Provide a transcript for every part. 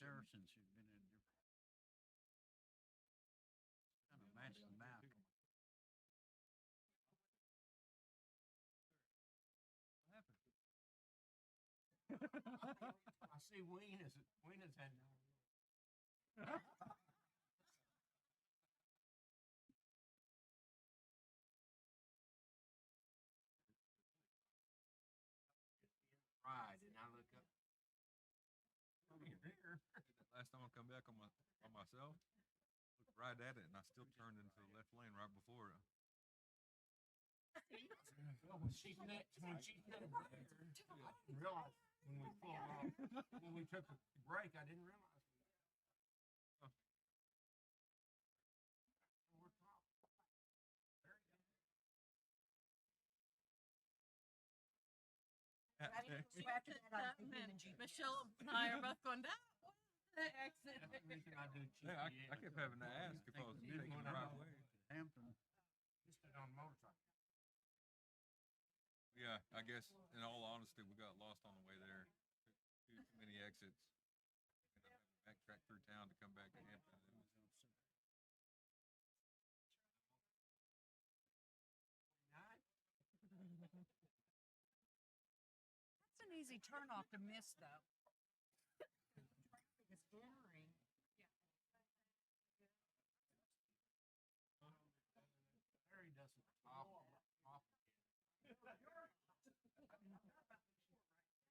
ever since you've been in different, kind of matched the map. What happened? I see Weena's had no. Right, and I look up. Oh, you're there. Last time I come back on myself, looked right at it, and I still turned into the left lane right before it. Well, when she hit there, I didn't realize when we pulled off, when we took the break, I didn't realize. We're top. There you go. After that, I was thinking Michelle and I are both going, that was the exit. That's the reason I do Yeah, GPS. I kept having to ask if I was taking the right way. Hampton. Just it on motorcycle. Yeah, I guess in all honesty, we got lost on the way there. Too many exits. Ended up having to backtrack through town to come back to Hampton. That's an easy turnoff to miss, though. It's entering. Harry doesn't off again.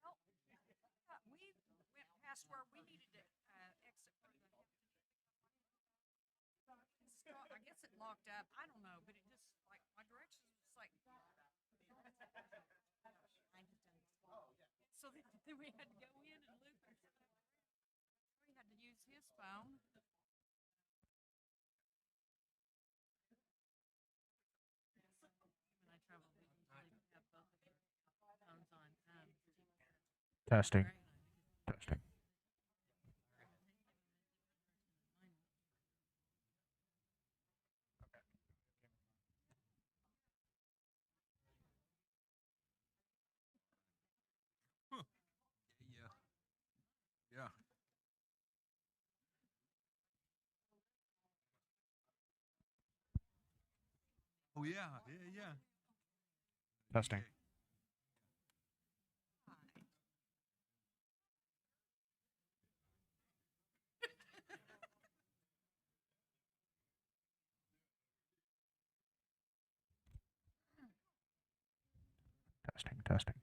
Well, we went past where we needed to exit for the. I guess it locked up. I don't know, but it just like my directions was like. So then we had to go in and loop and we had to use his phone. When I travel, we usually have both of our phones on. Testing. Right. Testing. Huh. Yeah. Yeah. Oh yeah. Yeah. Yeah. Testing. Testing. Testing.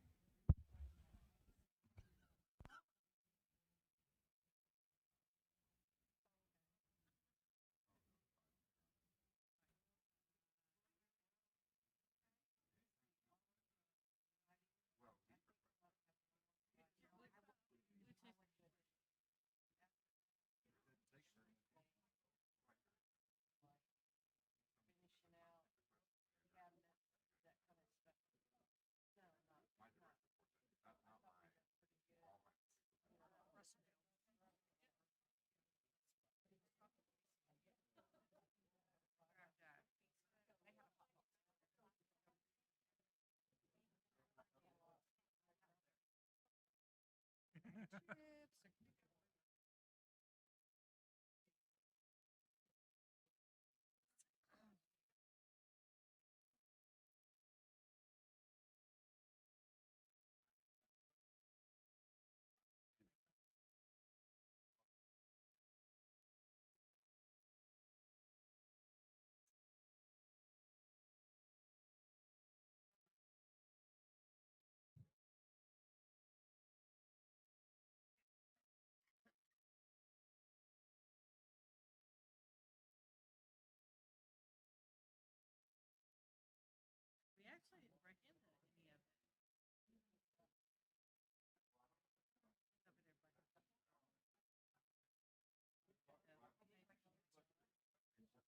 We actually didn't break into any of it.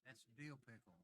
That's dill pickle.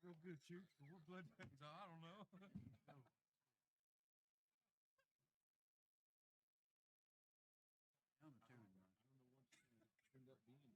feel good, shoot. More blood vessels. I don't know. Number two. End up being.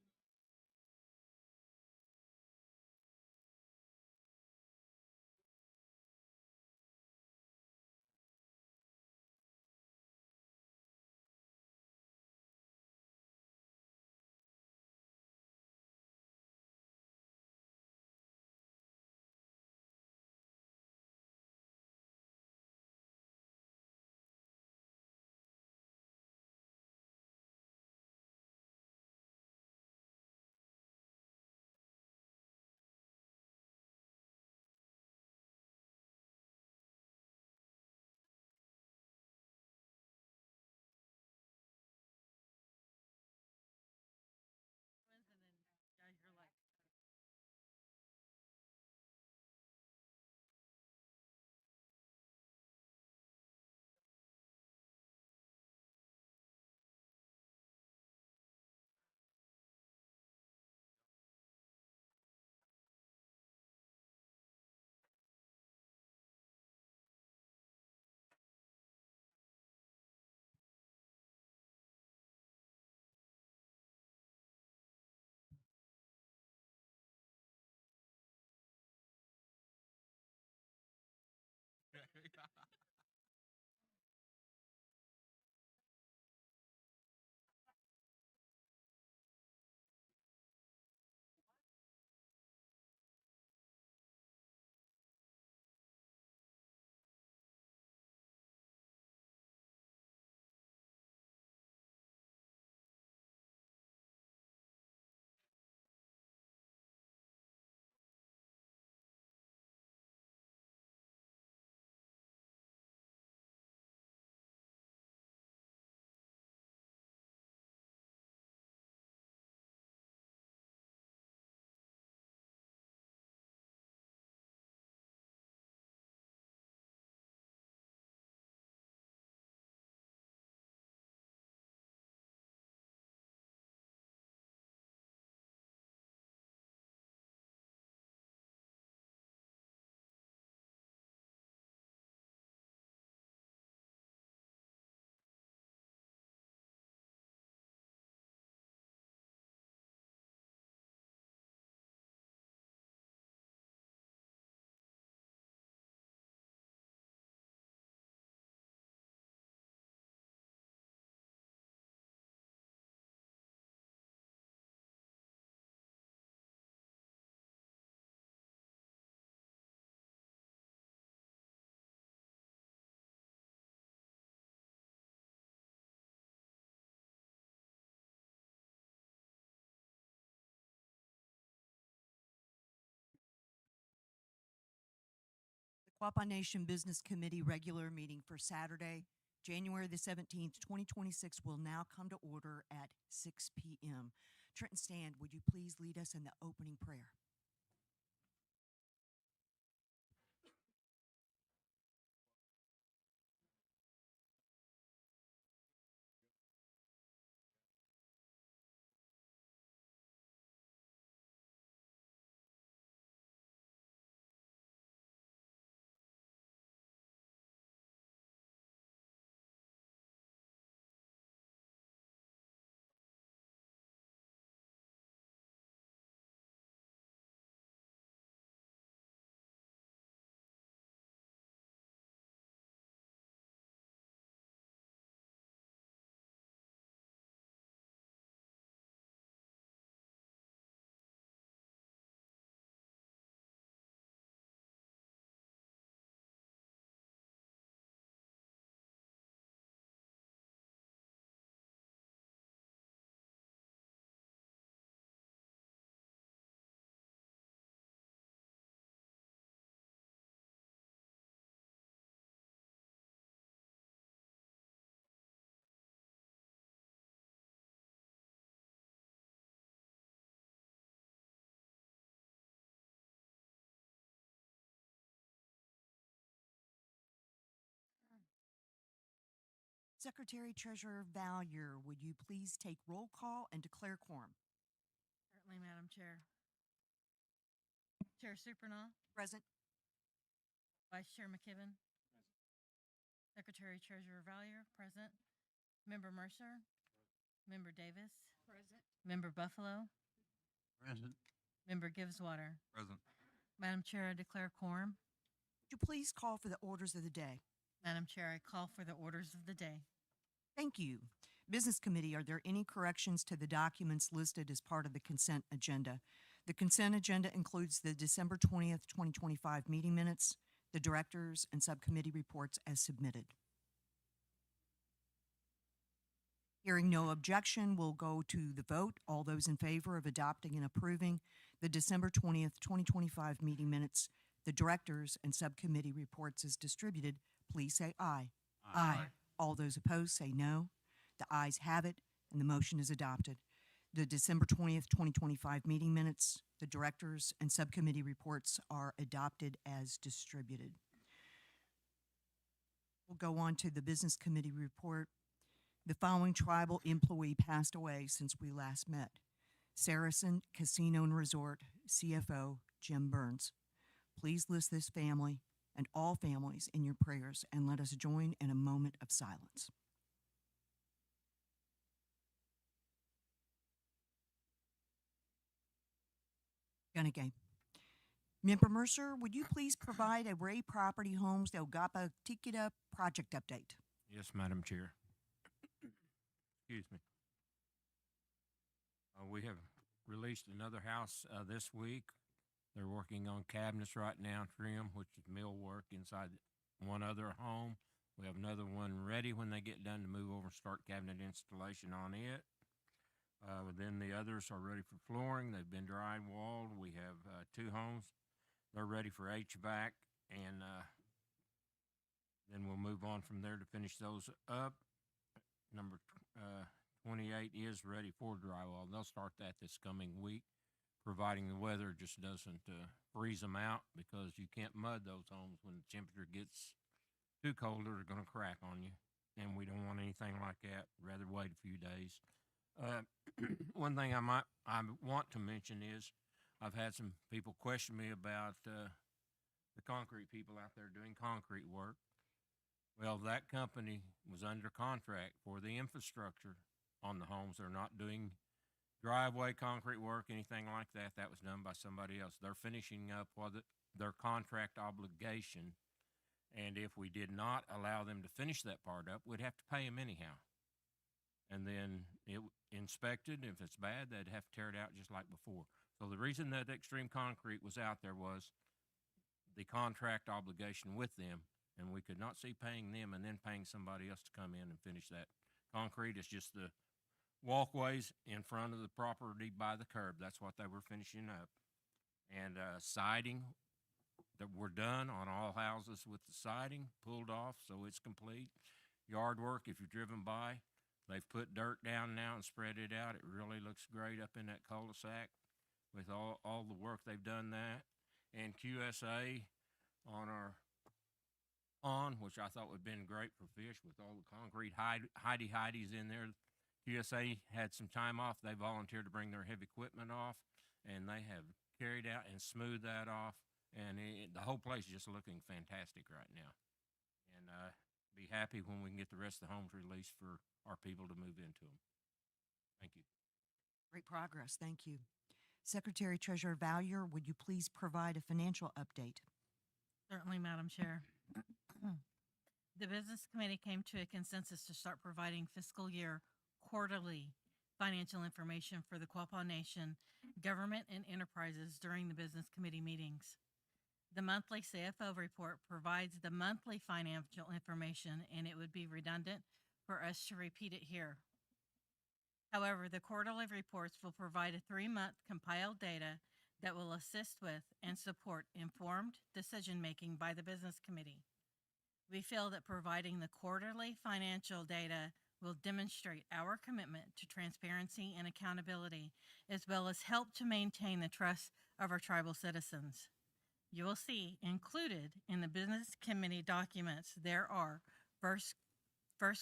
Twins, and then guys, you're like, Quapaw Nation Business Committee regular meeting for Saturday, January the 17th, 2026 will now come to order at 6 p.m. Trenton Stand, would you please lead us in the opening prayer? Secretary Treasurer Valier, would you please take roll call and declare quorum? certainly, Madam Chair. Chair Supranall, Present. Vice Chair McKibben, Secretary Treasurer Valier, present. Member Mercer, Member Davis, Present. Member Buffalo, Present. Member Gibbswater. Present. Madam Chair, I declare quorum. Would you please call for the orders of the day? Madam Chair, I call for the orders of the day. Thank you. Business Committee, are there any corrections to the documents listed as part of the consent agenda? The consent agenda includes the December 20th, 2025 meeting minutes, the directors and subcommittee reports as submitted. Hearing no objection, we'll go to the vote. All those in favor of adopting and approving the December 20th, 2025 meeting minutes, the directors and subcommittee reports as distributed, please say aye. Aye. All those opposed say no. The ayes have it, and the motion is adopted. The December 20th, 2025 meeting minutes, the directors and subcommittee reports are adopted as distributed. We'll go on to the Business Committee report. The following tribal employee passed away since we last met. Saracen Casino and Resort CFO Jim Burns. Please list this family and all families in your prayers, and let us join in a moment of silence. Gunagay. Member Mercer, would you please provide a Ray Property Homes, the O-Guah-Pah Tikita project update? Yes, Madam Chair. Excuse me. We have released another house this week. They're working on cabinets right now, trim, which is millwork inside one other home. We have another one ready when they get done to move over and start cabinet installation on it. Then the others are ready for flooring. They've been drywalled. We have 2 homes. They're ready for HVAC, and then we'll move on from there to finish those up. Number 28 is ready for drywall. They'll start that this coming week, providing the weather just doesn't freeze them out, because you can't mud those homes when the temperature gets too cold. They're going to crack on you, and we don't want anything like that. Rather wait a few days. One thing I want to mention is I've had some people question me about the concrete people out there doing concrete work. Well, that company was under contract for the infrastructure on the homes. They're not doing driveway concrete work, anything like that. That was done by somebody else. They're finishing up their contract obligation, and if we did not allow them to finish that part up, we'd have to pay them anyhow. And then it inspected. If it's bad, they'd have to tear it out just like before. So the reason that Extreme Concrete was out there was the contract obligation with them, and we could not see paying them and then paying somebody else to come in and finish that concrete. It's just the walkways in front of the property by the curb. That's what they were finishing up. And siding, that we're done on all houses with the siding pulled off, so it's complete. Yard work, if you've driven by, they've put dirt down now and spread it out. It really looks great up in that cul-de-sac with all the work they've done that. And QSA on our pond, which I thought would have been great for fish with all the concrete hidey-hideys in there. QSA had some time off. They volunteered to bring their heavy equipment off, and they have carried out and smoothed that off. And the whole place is just looking fantastic right now. And be happy when we can get the rest of the homes released for our people to move into them. Thank you. Great progress. Thank you. Secretary Treasurer Valier, would you please provide a financial update? Certainly, Madam Chair. The Business Committee came to a consensus to start providing fiscal year quarterly financial information for the Quapaw Nation, government, and enterprises during the Business Committee meetings. The monthly CFO report provides the monthly financial information, and it would be redundant for us to repeat it here. However, the quarterly reports will provide a 3-month compiled data that will assist with and support informed decision-making by the Business Committee. We feel that providing the quarterly financial data will demonstrate our commitment to transparency and accountability, as well as help to maintain the trust of our tribal citizens. You will see included in the Business Committee documents there are first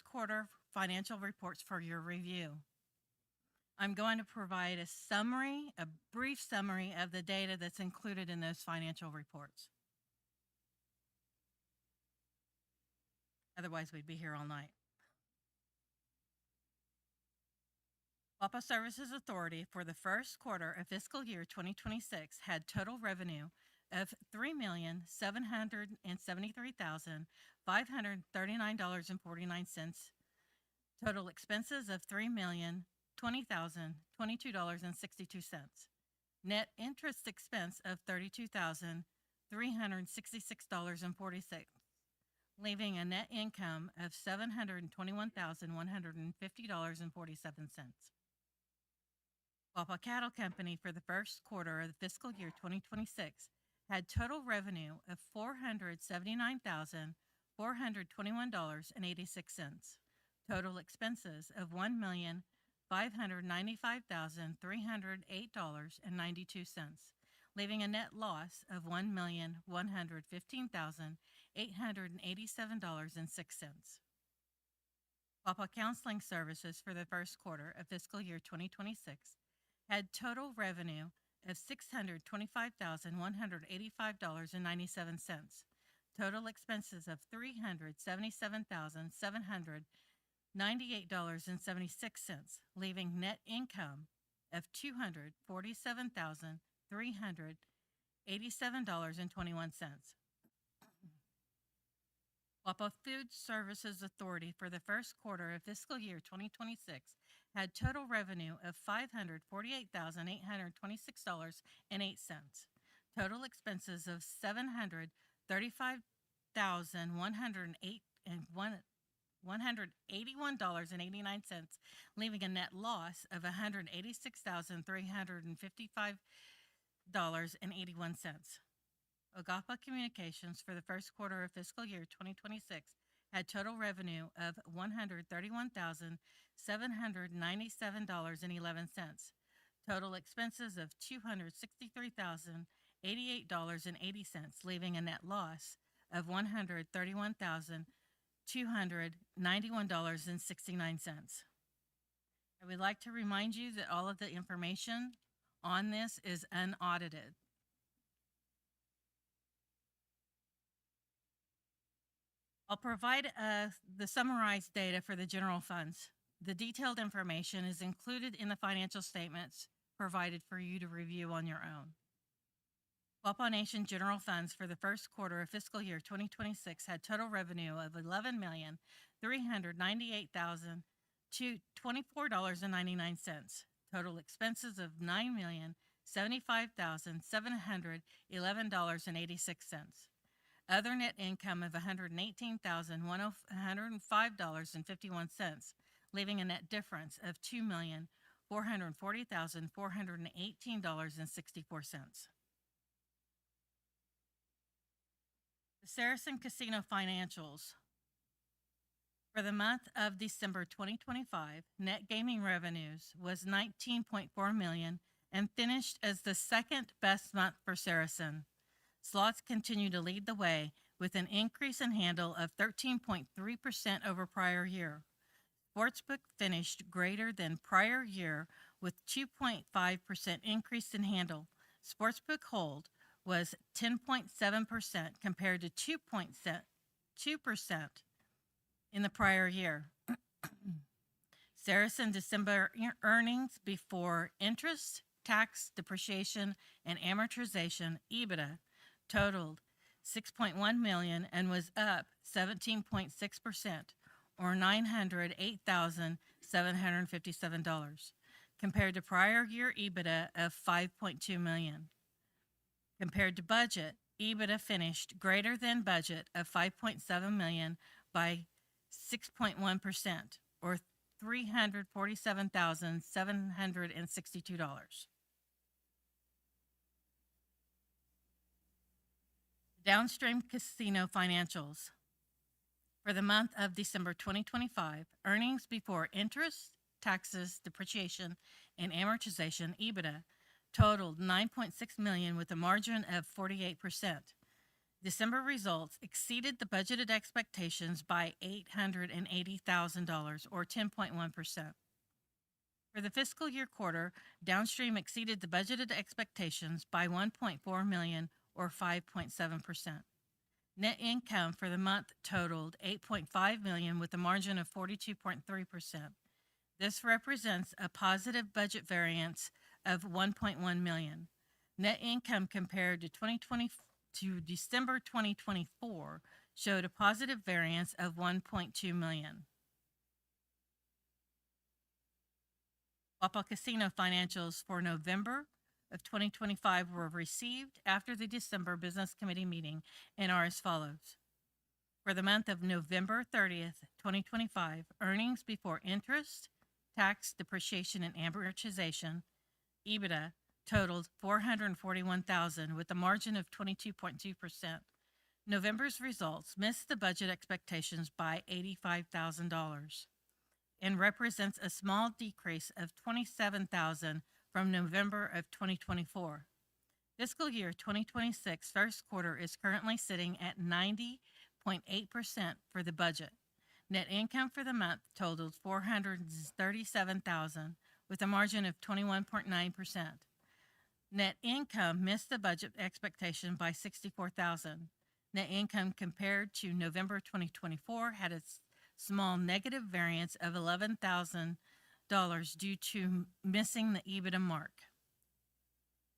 quarter financial reports for your review. I'm going to provide a summary, a brief summary of the data that's included in those financial reports. Otherwise, we'd be here all night. Quapaw Services Authority for the first quarter of fiscal year 2026 had total revenue of $3,773,539.49, total expenses of $3,020,022.62, net interest expense of $32,366.46, leaving a net income of $721,150.47. Quapaw Cattle Company for the first quarter of the fiscal year 2026 had total revenue of $479,421.86, total expenses of $1,595,308.92, leaving a net loss of $1,115,887.06. Quapaw Counseling Services for the first quarter of fiscal year 2026 had total revenue of $625,185.97, total expenses of $377,798.76, leaving net income of $247,387.21. Quapaw Food Services Authority for the first quarter of fiscal year 2026 had total revenue of $548,826.08, total expenses of $735,181.89, leaving a net loss of $186,355.81. O-gah-pah Communications for the first quarter of fiscal year 2026 had total revenue of $131,797.11, total expenses of $263,088.80, leaving a net loss of $131,291.69. I would like to remind you that all of the information on this is unaudited. I'll provide the summarized data for the general funds. The detailed information is included in the financial statements provided for you to review on your own. Quapaw Nation general funds for the first quarter of fiscal year 2026 had total revenue of $11,398,024.99, total expenses of $9,075,711.86. Other net income of $118,105.51, leaving a net difference of $2,440,418.64. The Saracen Casino financials. For the month of December 2025, net gaming revenues was $19.4 million and finished as the second best month for Saracen. Slots continue to lead the way with an increase in handle of 13.3% over prior year. Sportsbook finished greater than prior year with 2.5% increase in handle. Sportsbook hold was 10.7% compared to 2% in the prior year. Saracen December earnings before interest, tax, depreciation, and amortization, EBITDA, totaled $6.1 million and was up 17.6%, or $908,757, compared to prior year EBITDA of $5.2 million. Compared to budget, EBITDA finished greater than budget of $5.7 million by 6.1%, or $347,762. Downstream casino financials. For the month of December 2025, earnings before interest, taxes, depreciation, and amortization, EBITDA, totaled $9.6 million with a margin of 48%. December results exceeded the budgeted expectations by $880,000, or 10.1%. For the fiscal year quarter, Downstream exceeded the budgeted expectations by $1.4 million or 5.7%. Net income for the month totaled $8.5 million with a margin of 42.3%. This represents a positive budget variance of $1.1 million. Net income compared to December 2024 showed a positive variance of $1.2 million. Quapaw Casino financials for November of 2025 were received after the December Business Committee meeting and are as follows. For the month of November 30th, 2025, earnings before interest, tax, depreciation, and amortization, EBITDA, totaled $441,000 with a margin of 22.2%. November's results missed the budget expectations by $85,000 and represents a small decrease of $27,000 from November of 2024. Fiscal year 2026 first quarter is currently sitting at 90.8% for the budget. Net income for the month totaled $437,000 with a margin of 21.9%. Net income missed the budget expectation by $64,000. Net income compared to November 2024 had a small negative variance of $11,000 due to missing the EBITDA mark.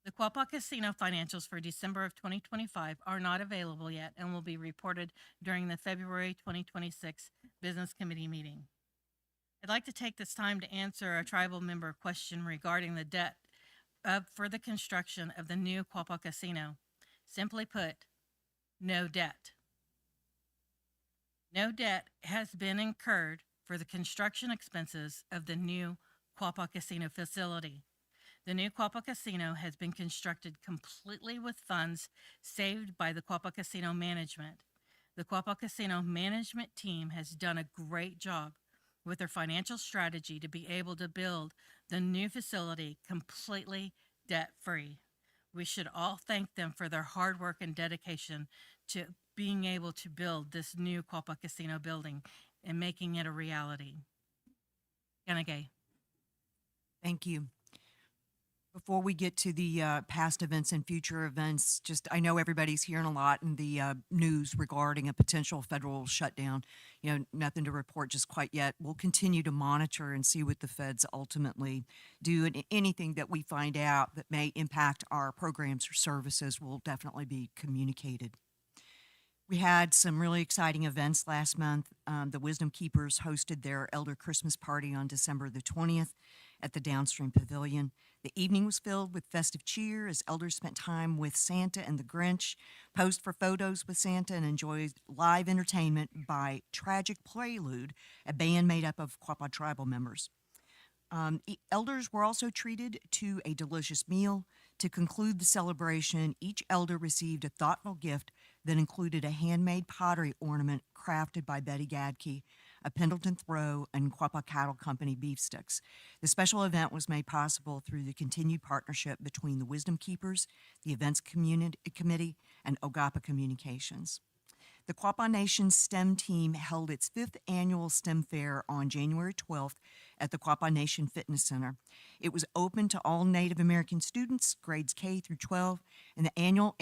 The Quapaw Casino financials for December of 2025 are not available yet and will be reported during the February 2026 Business Committee meeting. I'd like to take this time to answer a tribal member question regarding the debt for the construction of the new Quapaw Casino. Simply put, no debt. No debt has been incurred for the construction expenses of the new Quapaw Casino facility. The new Quapaw Casino has been constructed completely with funds saved by the Quapaw Casino management. The Quapaw Casino management team has done a great job with their financial strategy to be able to build the new facility completely debt-free. We should all thank them for their hard work and dedication to being able to build this new Quapaw Casino building and making it a reality. Yanagay. Thank you. Before we get to the past events and future events, I know everybody's hearing a lot in the news regarding a potential federal shutdown. Nothing to report just quite yet. We'll continue to monitor and see what the feds ultimately do, and anything that we find out that may impact our programs or services will definitely be communicated. We had some really exciting events last month. The Wisdom Keepers hosted their Elder Christmas party on December the 20th at the Downstream Pavilion. The evening was filled with festive cheer as elders spent time with Santa and the Grinch, posed for photos with Santa, and enjoyed live entertainment by Tragic Prelude, a band made up of Quapaw tribal members. Elders were also treated to a delicious meal. To conclude the celebration, each elder received a thoughtful gift that included a handmade pottery ornament crafted by Betty Gadke, a Pendleton Throw, and Quapaw Cattle Company beef sticks. The special event was made possible through the continued partnership between the Wisdom Keepers, the Events Committee, and O-Guah-Pah Communications. The Quapaw Nation STEM team held its 5th annual STEM fair on January 12th at the Quapaw Nation Fitness Center. It was open to all Native American students, grades K through 12, and the annual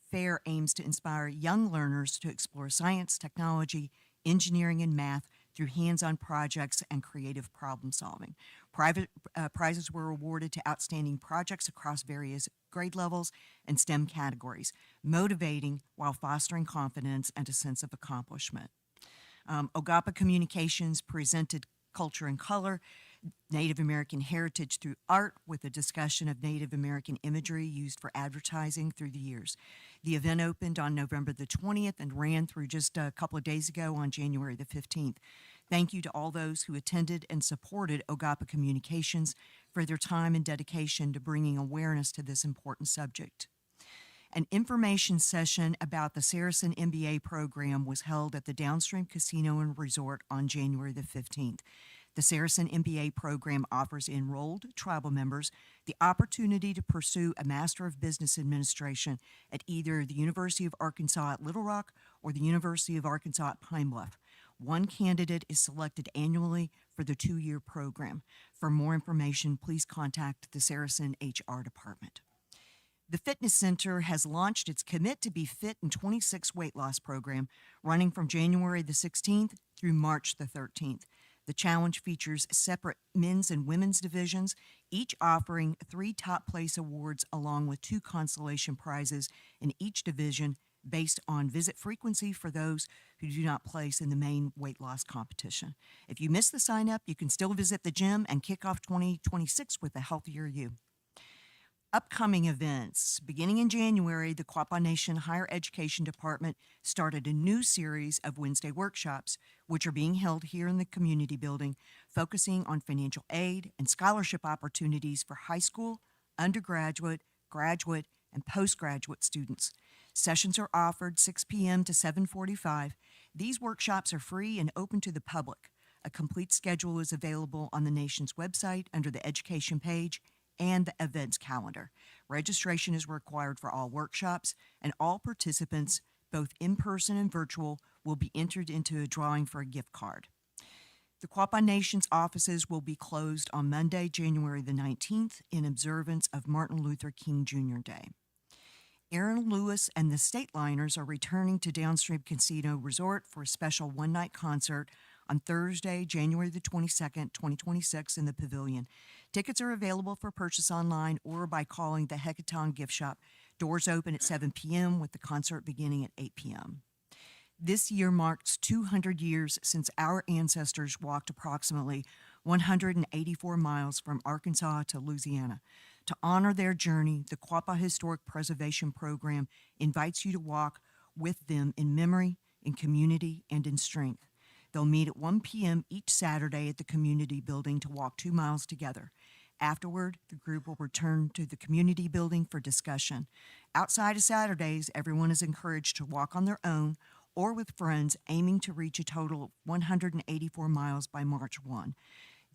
fair aims to inspire young learners to explore science, technology, engineering, and math through hands-on projects and creative problem solving. Prizes were awarded to outstanding projects across various grade levels and STEM categories, motivating while fostering confidence and a sense of accomplishment. O-Guah-Pah Communications presented Culture and Color, Native American Heritage through art, with a discussion of Native American imagery used for advertising through the years. The event opened on November the 20th and ran through just a couple of days ago on January the 15th. Thank you to all those who attended and supported O-Guah-Pah Communications for their time and dedication to bringing awareness to this important subject. An information session about the Saracen MBA program was held at the Downstream Casino and Resort on January the 15th. The Saracen MBA program offers enrolled tribal members the opportunity to pursue a Master of Business Administration at either the University of Arkansas at Little Rock or the University of Arkansas at Pine Bluff. One candidate is selected annually for the 2-year program. For more information, please contact the Saracen HR department. The Fitness Center has launched its Commit to Be Fit in 26 weight loss program, running from January the 16th through March the 13th. The challenge features separate men's and women's divisions, each offering 3 top place awards along with 2 consolation prizes in each division based on visit frequency for those who do not place in the main weight loss competition. If you miss the sign up, you can still visit the gym and kick off 2026 with a healthier you. Upcoming events. Beginning in January, the Quapaw Nation Higher Education Department started a new series of Wednesday workshops, which are being held here in the community building, focusing on financial aid and scholarship opportunities for high school, undergraduate, graduate, and postgraduate students. Sessions are offered 6 p.m. to 7:45. These workshops are free and open to the public. A complete schedule is available on the Nation's website under the education page and the events calendar. Registration is required for all workshops, and all participants, both in person and virtual, will be entered into a drawing for a gift card. The Quapaw Nation's offices will be closed on Monday, January the 19th, in observance of Martin Luther King Jr. Day. Aaron Lewis and the State Liners are returning to Downstream Casino Resort for a special one-night concert on Thursday, January the 22nd, 2026 in the Pavilion. Tickets are available for purchase online or by calling the Hecatong Gift Shop. Doors open at 7 p.m. with the concert beginning at 8 p.m. This year marks 200 years since our ancestors walked approximately 184 miles from Arkansas to Louisiana. To honor their journey, the Quapaw Historic Preservation Program invites you to walk with them in memory, in community, and in strength. They'll meet at 1 p.m. each Saturday at the community building to walk 2 miles together. Afterward, the group will return to the community building for discussion. Outside of Saturdays, everyone is encouraged to walk on their own or with friends, aiming to reach a total of 184 miles by March 1.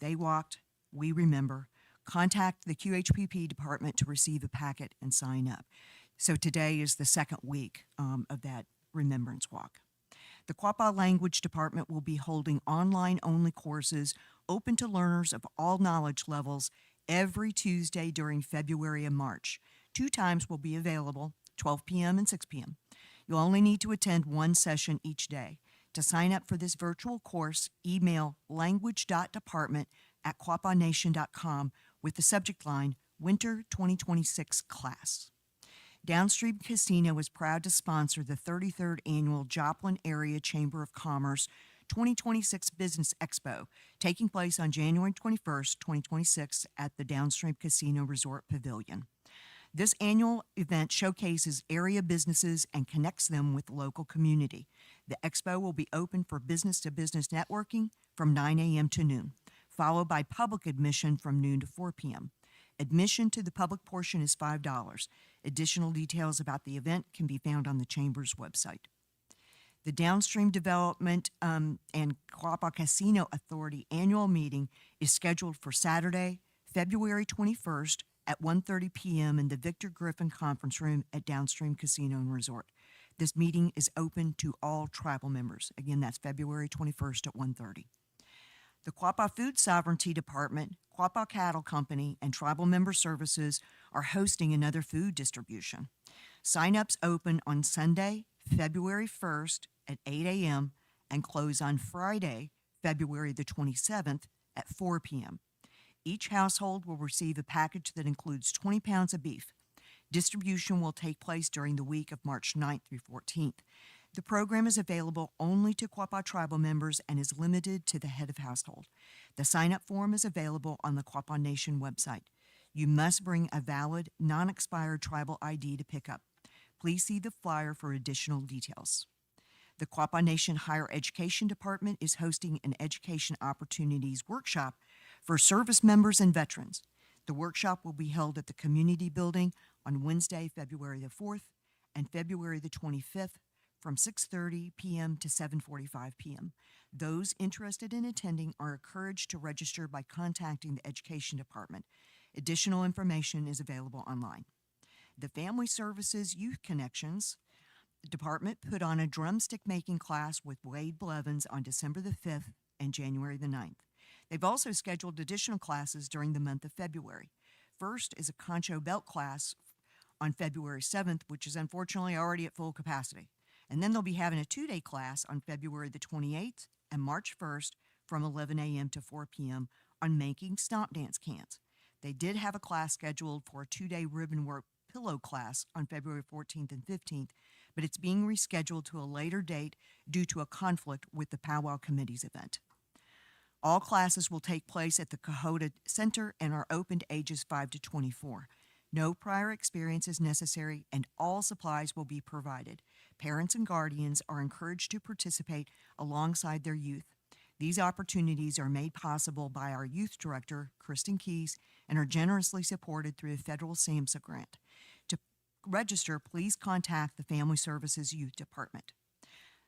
They walked, we remember. Contact the QHPP department to receive a packet and sign up. So today is the second week of that Remembrance Walk. The Quapaw Language Department will be holding online-only courses open to learners of all knowledge levels every Tuesday during February and March. 2 times will be available, 12 p.m. and 6 p.m. You'll only need to attend 1 session each day. To sign up for this virtual course, email language.department@quapawnation.com with the subject line, Winter 2026 Class. Downstream Casino is proud to sponsor the 33rd Annual Joplin Area Chamber of Commerce 2026 Business Expo, taking place on January 21st, 2026 at the Downstream Casino Resort Pavilion. This annual event showcases area businesses and connects them with the local community. The expo will be open for business-to-business networking from 9 a.m. to noon, followed by public admission from noon to 4 p.m. Admission to the public portion is $5. Additional details about the event can be found on the Chamber's website. The Downstream Development and Quapaw Casino Authority annual meeting is scheduled for Saturday, February 21st at 1:30 p.m. in the Victor Griffin Conference Room at Downstream Casino and Resort. This meeting is open to all tribal members. Again, that's February 21st at 1:30. The Quapaw Food Sovereignty Department, Quapaw Cattle Company, and Tribal Member Services are hosting another food distribution. Sign-ups open on Sunday, February 1st at 8 a.m. and close on Friday, February the 27th at 4 p.m. Each household will receive a package that includes 20 pounds of beef. Distribution will take place during the week of March 9th through 14th. The program is available only to Quapaw tribal members and is limited to the head of household. The sign-up form is available on the Quapaw Nation website. You must bring a valid, non-expired tribal ID to pick up. Please see the flyer for additional details. The Quapaw Nation Higher Education Department is hosting an Education Opportunities Workshop for service members and veterans. The workshop will be held at the Community Building on Wednesday, February the 4th and February the 25th from 6:30 p.m. to 7:45 p.m. Those interested in attending are encouraged to register by contacting the Education Department. Additional information is available online. The Family Services Youth Connections Department put on a drumstick making class with Wade Blevins on December the 5th and January the 9th. They've also scheduled additional classes during the month of February. First is a concho belt class on February 7th, which is unfortunately already at full capacity. And then they'll be having a 2-day class on February the 28th and March 1st from 11 a.m. to 4 p.m. on making stomp dance cans. They did have a class scheduled for a 2-day ribbon work pillow class on February 14th and 15th, but it's being rescheduled to a later date due to a conflict with the Powwow Committee's event. All classes will take place at the Cohota Center and are open to ages 5 to 24. No prior experience is necessary, and all supplies will be provided. Parents and guardians are encouraged to participate alongside their youth. These opportunities are made possible by our youth director, Kristen Keys, and are generously supported through the federal SAMHSA grant. To register, please contact the Family Services Youth Department.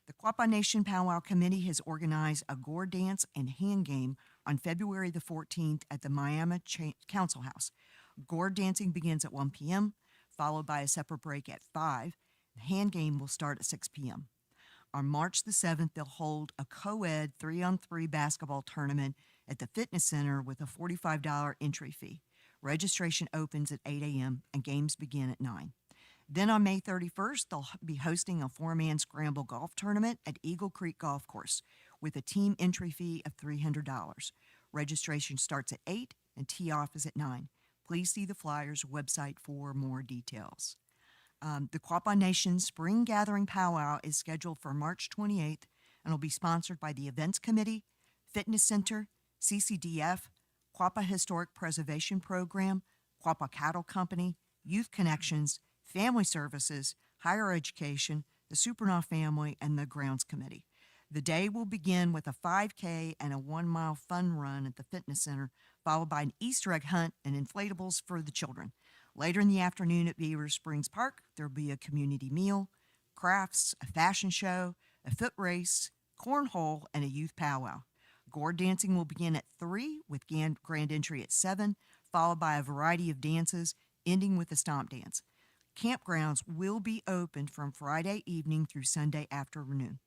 The Quapaw Nation Powwow Committee has organized a gore dance and hand game on February the 14th at the Miami Council House. Gore dancing begins at 1 p.m., followed by a separate break at 5. The hand game will start at 6 p.m. On March the 7th, they'll hold a co-ed 3-on-3 basketball tournament at the Fitness Center with a $45 entry fee. Registration opens at 8 a.m. and games begin at 9. Then on May 31st, they'll be hosting a 4-man scramble golf tournament at Eagle Creek Golf Course with a team entry fee of $300. Registration starts at 8 and tee-off is at 9. Please see the Flyers website for more details. The Quapaw Nation Spring Gathering Powwow is scheduled for March 28th and will be sponsored by the Events Committee, Fitness Center, CCDF, Quapaw Historic Preservation Program, Quapaw Cattle Company, Youth Connections, Family Services, Higher Education, the Supernaw Family, and the Grounds Committee. The day will begin with a 5K and a 1-mile fun run at the Fitness Center, followed by an Easter egg hunt and inflatables for the children. Later in the afternoon at Beaver Springs Park, there will be a community meal, crafts, a fashion show, a foot race, cornhole, and a youth powwow. Gore dancing will begin at 3 with grand entry at 7, followed by a variety of dances, ending with a stomp dance. Campgrounds will be opened from Friday evening through Sunday afternoon.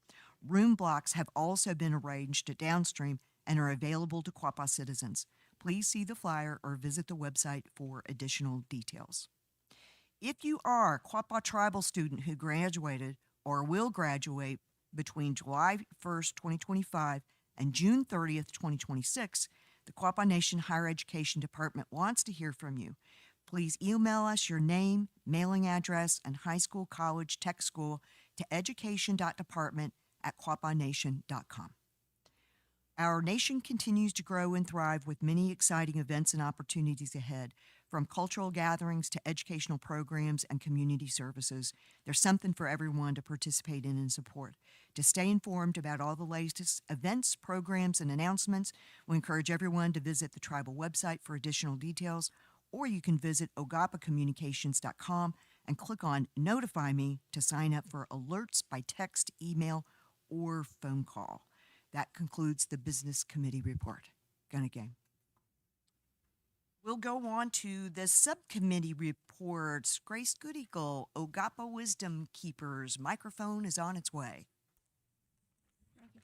Room blocks have also been arranged at Downstream and are available to Quapaw citizens. Please see the flyer or visit the website for additional details. If you are a Quapaw tribal student who graduated or will graduate between July 1st, 2025 and June 30th, 2026, the Quapaw Nation Higher Education Department wants to hear from you. Please email us your name, mailing address, and high school, college, tech school to education.department@quapawnation.com. Our nation continues to grow and thrive with many exciting events and opportunities ahead. From cultural gatherings to educational programs and community services, there's something for everyone to participate in and support. To stay informed about all the latest events, programs, and announcements, we encourage everyone to visit the tribal website for additional details, or you can visit O-Guah-Pah-Communications.com and click on Notify Me to sign up for alerts by text, email, or phone call. That concludes the Business Committee report. Gunna Gang. We'll go on to the subcommittee reports. Grace Good Eagle, O-Guah-Pah Wisdom Keepers. Microphone is on its way. Thank you,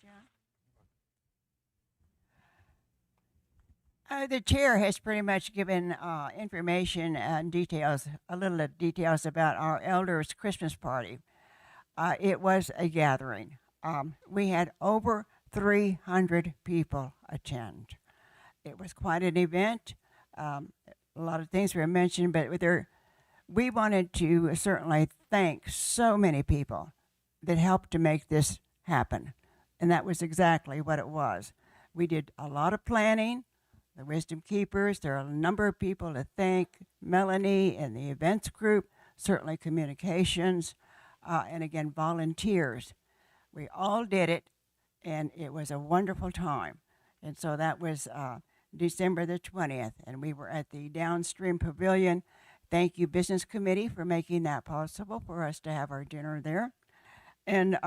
John. The chair has pretty much given information and details, a little details about our elders' Christmas party. It was a gathering. We had over 300 people attend. It was quite an event. A lot of things were mentioned, but we wanted to certainly thank so many people that helped to make this happen. And that was exactly what it was. We did a lot of planning. The Wisdom Keepers, there are a number of people to thank, Melanie and the events group, certainly communications, and again, volunteers. We all did it, and it was a wonderful time. And so that was December the 20th, and we were at the Downstream Pavilion. Thank you, Business Committee, for making that possible for us to have our dinner there. And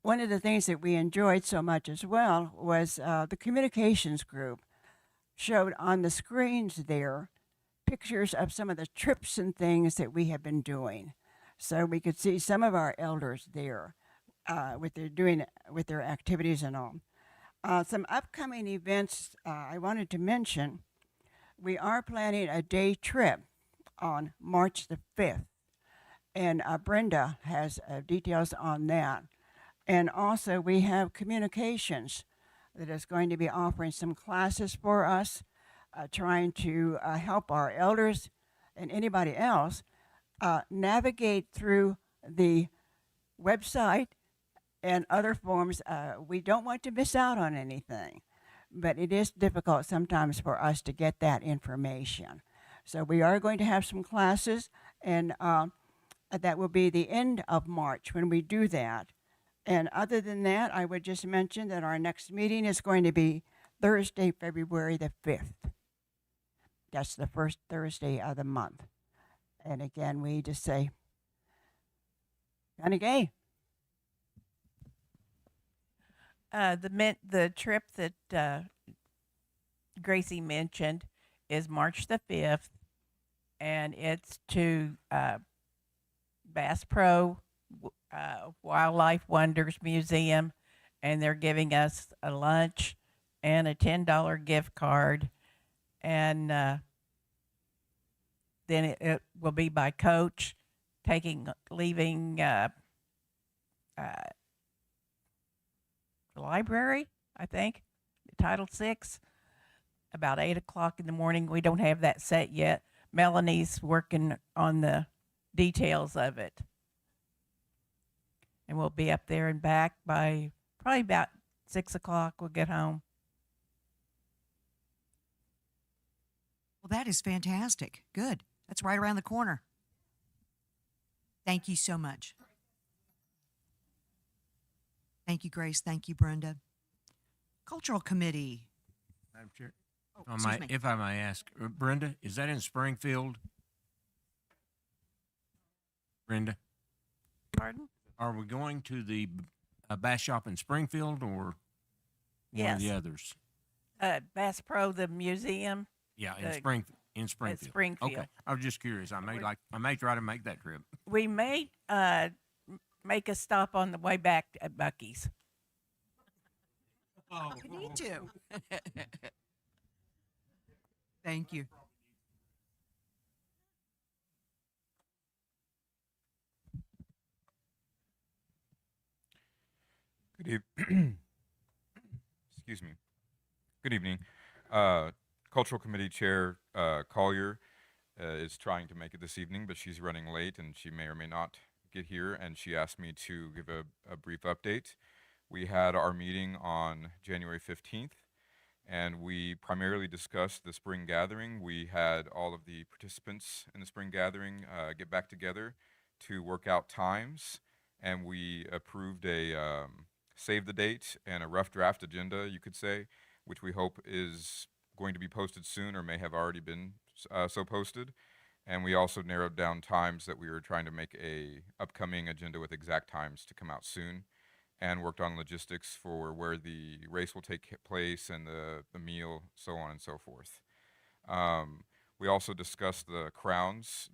one of the things that we enjoyed so much as well was the communications group showed on the screens there pictures of some of the trips and things that we have been doing. So we could see some of our elders there with their activities and all. Some upcoming events I wanted to mention. We are planning a day trip on March the 5th, and Brenda has details on that. And also, we have communications that is going to be offering some classes for us, trying to help our elders and anybody else navigate through the website and other forms. We don't want to miss out on anything, but it is difficult sometimes for us to get that information. So we are going to have some classes, and that will be the end of March when we do that. And other than that, I would just mention that our next meeting is going to be Thursday, February the 5th. That's the first Thursday of the month. And again, we just say, kind of gay. The trip that Gracie mentioned is March the 5th, and it's to Bass Pro Wildlife Wonders Museum, and they're giving us a lunch and a $10 gift card, and then it will be by coach, leaving the library, I think, Title VI, about 8 o'clock in the morning. We don't have that set yet. Melanie's working on the details of it. And we'll be up there and back by probably about 6 o'clock. We'll get home. Well, that is fantastic. Good. That's right around the corner. Thank you so much. Thank you, Grace. Thank you, Brenda. Cultural Committee. Madam Chair, Oh, if I excuse may- me. if I may ask, Brenda, is that in Springfield? Brenda, Pardon? are we going to the bass shop in Springfield or one of the Yes. others? Bass Pro, the museum Yeah, in The- Springfield. In at Springfield. Springfield. Okay, I was just curious. I may try to make that trip. We may make a stop on the way back at Bucky's. You need to. Thank you. Excuse me. Good evening. Cultural Committee Chair Collier is trying to make it this evening, but she's running late and she may or may not get here, and she asked me to give a brief update. We had our meeting on January 15th, and we primarily discussed the spring gathering. We had all of the participants in the spring gathering get back together to work out times, and we approved a save the date and a rough draft agenda, you could say, which we hope is going to be posted soon or may have already been so posted. And we also narrowed down times that we were trying to make a upcoming agenda with exact times to come out soon, and worked on logistics for where the race will take place and the meal, so on and so forth. We also discussed the crowns.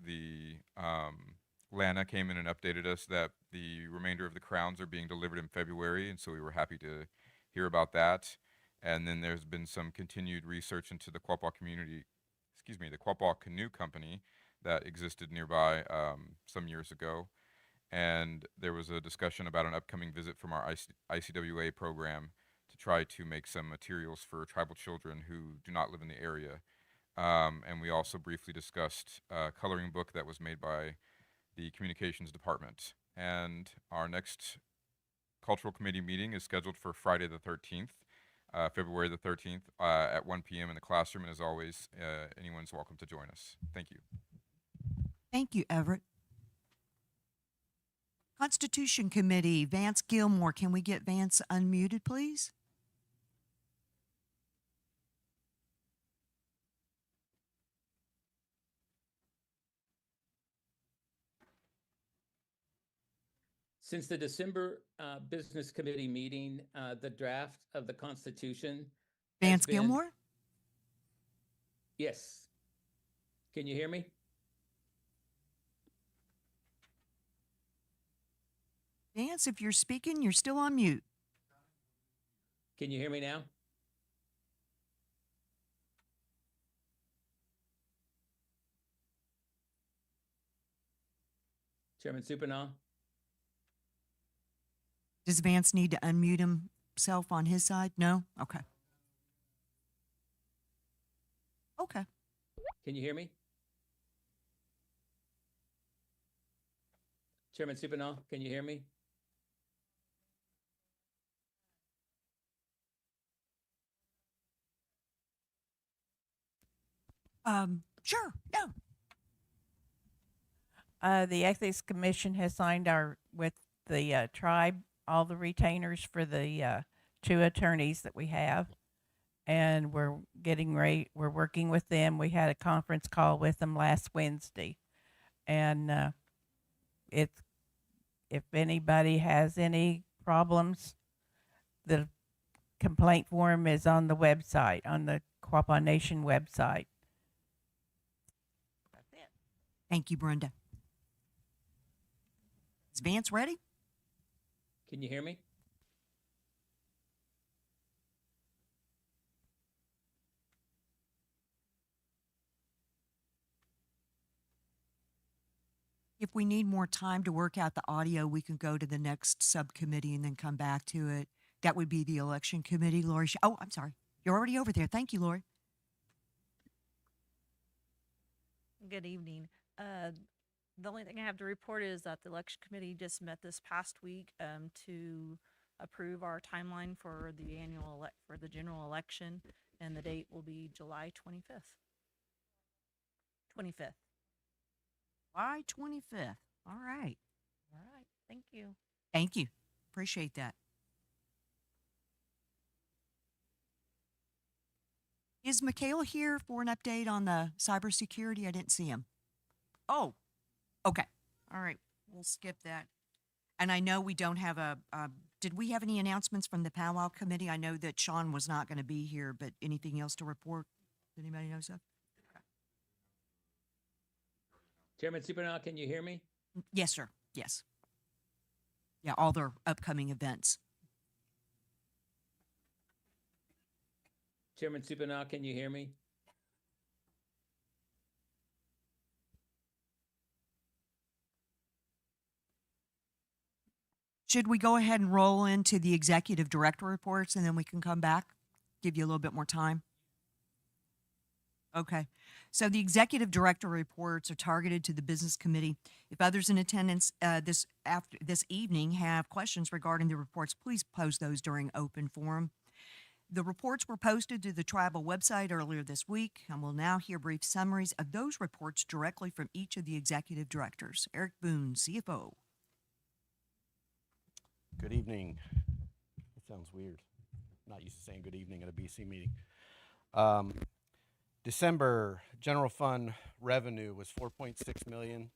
Lana came in and updated us that the remainder of the crowns are being delivered in February, and so we were happy to hear about that. And then there's been some continued research into the Quapaw the Quapaw Canoe Company that existed nearby some years ago. And there was a discussion about an upcoming visit from our ICWA program to try to make some materials for tribal children who do not live in the area. And we also briefly discussed a coloring book that was made by the communications department. And our next cultural committee meeting is scheduled for Friday the 13th, February the 13th, at 1 p.m. in the classroom. And as always, anyone's welcome to join us. Thank you. Thank you, Everett. Constitution Committee, Vance Gilmore. Can we get Vance unmuted, please? Since the December Business Committee meeting, the draft of the Constitution. has Vance been- Gilmore? Yes. Can you hear me? Vance, if you're speaking, you're still on mute. Can you hear me now? Chairman Supranal? Does Vance need to unmute himself on his side? No? Okay. Okay. Can you hear me? Chairman Supranal, can you hear me? Sure. No. The Ethics Commission has signed with the tribe, all the retainers for the 2 attorneys that we have. And we're we're working with them. We had a conference call with them last Wednesday. And if anybody has any problems, the complaint form is on the website, on the Quapaw Nation website. That's it. Thank you, Brenda. Is Vance ready? Can you hear me? If we need more time to work out the audio, we can go to the next subcommittee and then come back to it. That would be the election committee, Lori. Oh, I'm sorry. You're already over there. Thank you, Lori. Good evening. The only thing I have to report is that the election committee just met this past week to approve our timeline for the for the general election, and the date will be July 25th. 25th. July 25th. All right. All right. Thank you. Thank you. Appreciate that. Is Michaela here for an update on the cybersecurity? I didn't see him. Oh, okay. All right. We'll skip that. And I know we don't have did we have any announcements from the powwow committee? I know that Sean was not going to be here, but anything else to report? Does anybody know stuff? Chairman Supranal, can you hear me? Yes, sir. Yes. Yeah, all their upcoming events. Chairman Supranal, can you hear me? Should we go ahead and roll into the executive director reports and then we can come back? Give you a little bit more time. Okay. So the executive director reports are targeted to the business committee. If others in attendance this evening have questions regarding the reports, please post those during open forum. The reports were posted to the tribal website earlier this week, and we'll now hear brief summaries of those reports directly from each of the executive directors. Eric Boone, CFO. Good evening. It sounds weird. I'm not used to saying good evening at a BC meeting. December general fund revenue was 4.6 million.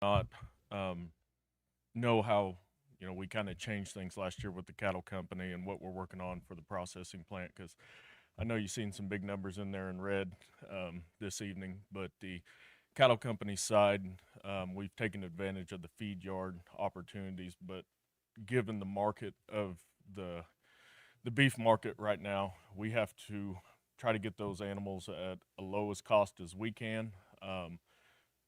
not know how, we kind of changed things last year with the cattle company and what we're working on for the processing plant, because I know you've seen some big numbers in there in red this evening, but the cattle company side, we've taken advantage of the feed yard opportunities, but given the market of the beef market right now, we have to try to get those animals at a lowest cost as we can.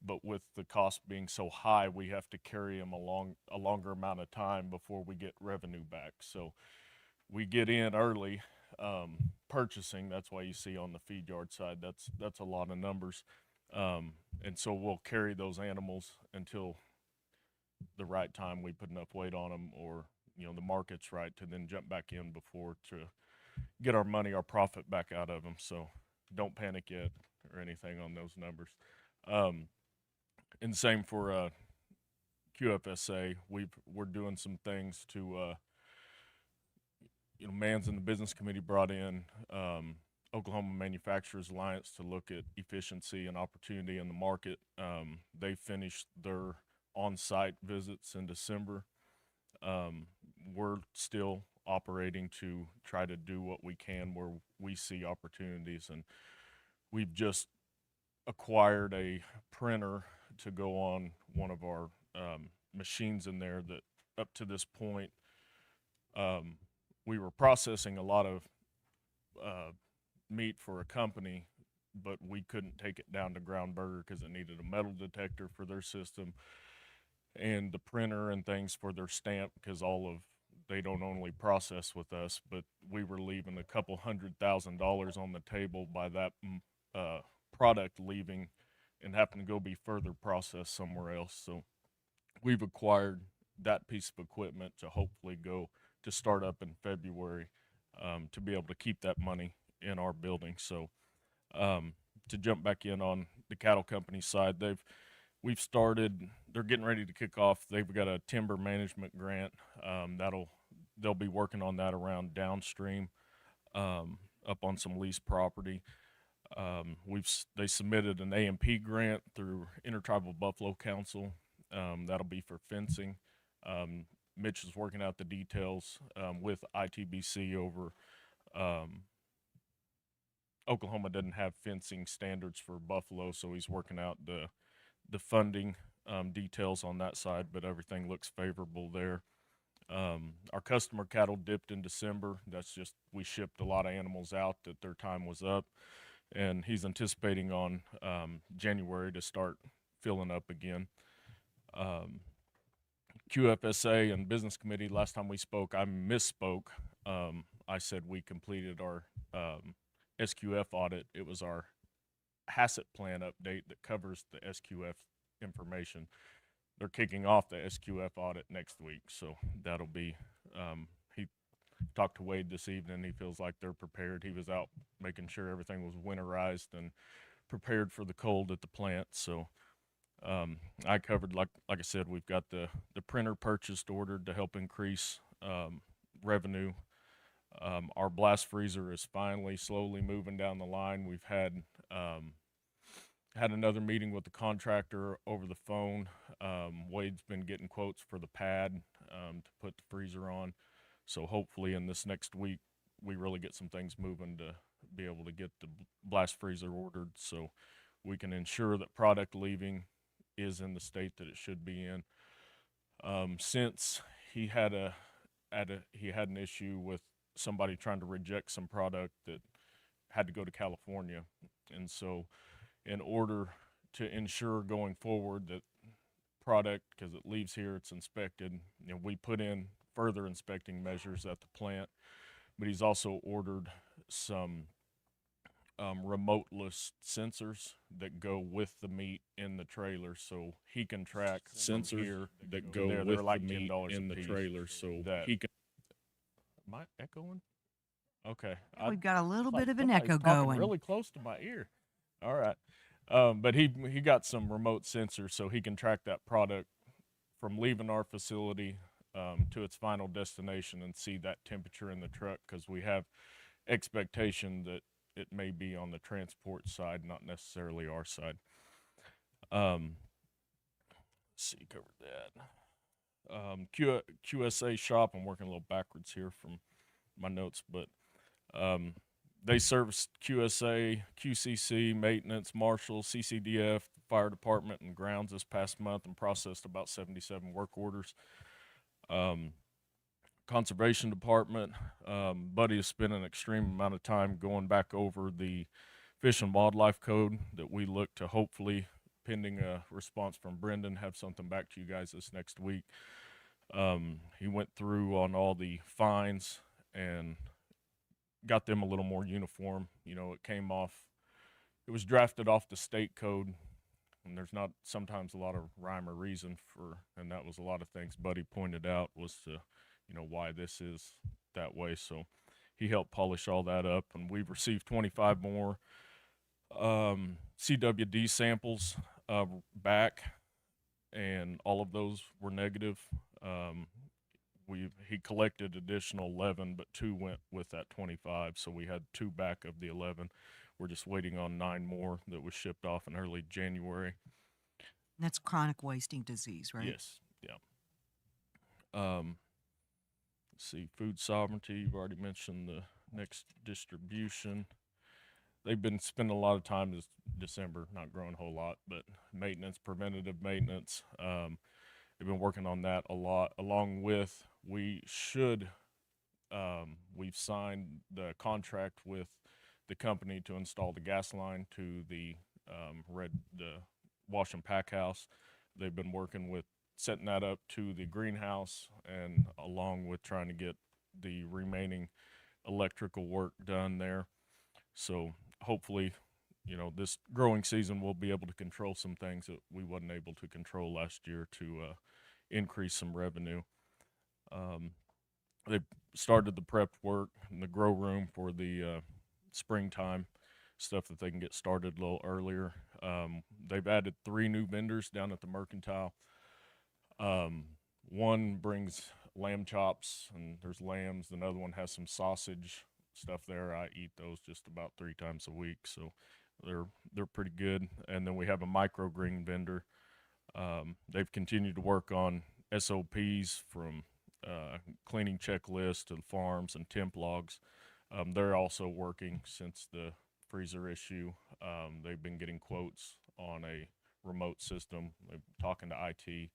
But with the cost being so high, we have to carry them a longer amount of time before we get revenue back. So we get in early purchasing. That's why you see on the feed yard side, that's a lot of numbers. And so we'll carry those animals until the right time we put enough weight on them, or the market's right, to then jump back in before to get our money, our profit back out of them. So don't panic yet or anything on those numbers. And same for QFSA. We're doing some things to Mans and the business committee brought in Oklahoma Manufacturers Alliance to look at efficiency and opportunity in the market. They finished their on-site visits in December. We're still operating to try to do what we can where we see opportunities, and we've just acquired a printer to go on one of our machines in there that up to this point we were processing a lot of meat for a company, but we couldn't take it down to ground burger because it needed a metal detector for their system and the printer and things for their stamp, because they don't only process with us, but we were leaving a couple $100,000 on the table by that product leaving and having to go be further processed somewhere else. So we've acquired that piece of equipment to hopefully go to start up in February to be able to keep that money in our building. So to jump back in on the cattle company side, we've started, they're getting ready to kick off. They've got a timber management grant. They'll be working on that around downstream up on some leased property. They submitted an A&P grant through Intertribal Buffalo Council. That'll be for fencing. Mitch is working out the details with ITBC over Oklahoma doesn't have fencing standards for buffalo, so he's working out the funding details on that side, but everything looks favorable there. Our customer cattle dipped in December. That's just, we shipped a lot of animals out that their time was up, and he's anticipating on January to start filling up again. QFSA and business committee, last time we spoke, I misspoke. I said we completed our SQF audit. It was our HACCP plan update that covers the SQF information. They're kicking off the SQF audit next week, so that'll be, he talked to Wade this evening. He feels like they're prepared. He was out making sure everything was winterized and prepared for the cold at the plant. So I covered, like I said, we've got the printer purchased, ordered to help increase revenue. Our blast freezer is finally slowly moving down the line. We've had another meeting with the contractor over the phone. Wade's been getting quotes for the pad to put the freezer on. So hopefully in this next week, we really get some things moving to be able to get the blast freezer ordered so we can ensure that product leaving is in the state that it should be in. Since he had an issue with somebody trying to reject some product that had to go to California, and so in order to ensure going forward that product, because it leaves here, it's inspected, we put in further inspecting measures at the plant, but he's also ordered some remoteless sensors that go with the meat in the trailer, so he can track sensors here that go with the like meat in the trailer, so that he can. Am I echoing? Okay, We've got a little bit of an somebody's echo talking going. really close to my ear. All right, but he got some remote sensors so he can track that product from leaving our facility to its final destination and see that temperature in the truck, because we have expectation that it may be on the transport side, not necessarily our side. see, covered that. QSA shop, I'm working a little backwards here from my notes, but they service QSA, QCC, maintenance, marshal, CCDF, fire department, and grounds this past month, and processed about 77 work orders. Conservation department, Buddy has spent an extreme amount of time going back over the Fish and Wildlife Code that we look to hopefully, pending a response from Brendan, have something back to you guys this next week. He went through on all the fines and got them a little more uniform. You know, it was drafted off the state code, and there's not sometimes a lot of rhyme or reason and that was a lot of things Buddy pointed out was to, you know, why this is that way. So he helped polish all that up, and we've received 25 more CWD samples back, and all of those were negative. He collected additional 11, but 2 went with that 25, so we had 2 back of the 11. We're just waiting on 9 more that was shipped off in early January. That's chronic wasting disease, right? Yes, yeah. Let's see, food sovereignty, you've already mentioned the next distribution. They've been spending a lot of time this December, not growing a whole lot, but maintenance, preventative maintenance. They've been working on that a lot, along with we've signed the contract with the company to install the gas line to the wash and pack house. They've been working with setting that up to the greenhouse, and along with trying to get the remaining electrical work done there. So hopefully, you know, this growing season we'll be able to control some things that we wasn't able to control last year to increase some revenue. They've started the prep work in the grow room for the springtime stuff that they can get started a little earlier. They've added 3 new vendors down at the Mercantile. One brings lamb chops, and there's lambs. Another one has some sausage stuff there. I eat those just about 3 times a week, so they're pretty good. And then we have a microgreen vendor. They've continued to work on SOPs from cleaning checklist to farms and temp logs. They're also working since the freezer issue. They've been getting quotes on a remote system. They're talking to IT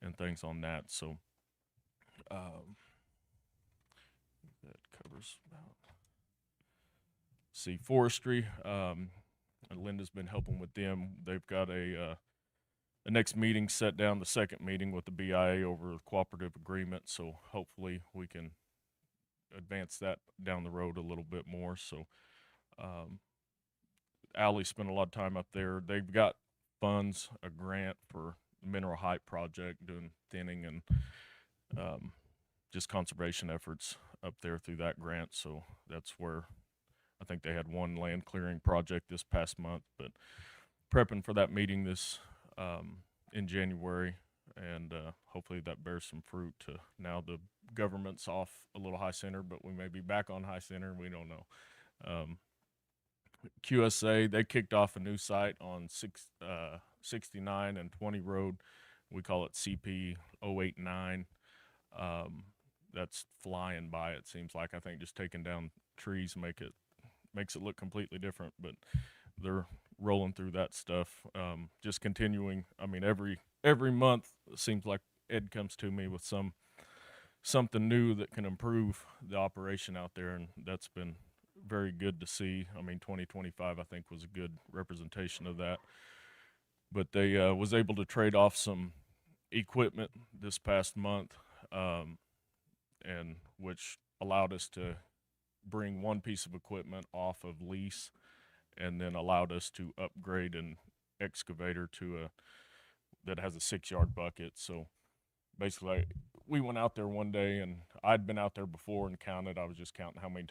and things on that. So that covers about. See, forestry. Linda's been helping with them. They've got a next meeting set down, the second meeting with the BIA over the cooperative agreement. So hopefully we can advance that down the road a little bit more. So Allie spent a lot of time up there. They've got funds, a grant for the Mineral Height Project, doing thinning and just conservation efforts up there through that grant. So that's where I think they had one land clearing project this past month, but prepping for that meeting this in January, and hopefully that bears some fruit. Now the government's off a little high center, but we may be back on high center. We don't know. QSA, they kicked off a new site on 69 and 20 Road. We call it CP 089. That's flying by, it seems like. I think just taking down trees makes it look completely different, but they're rolling through that stuff. Just continuing. I mean, every month it seems like Ed comes to me with something new that can improve the operation out there, and that's been very good to see. I mean, 2025 I think was a good representation of that. But they was able to trade off some equipment this past month, and which allowed us to bring one piece of equipment off of lease, and then allowed us to upgrade an excavator to that has a 6-yard bucket. So basically, we went out there one day, and I'd been out there before and counted. I was just counting how many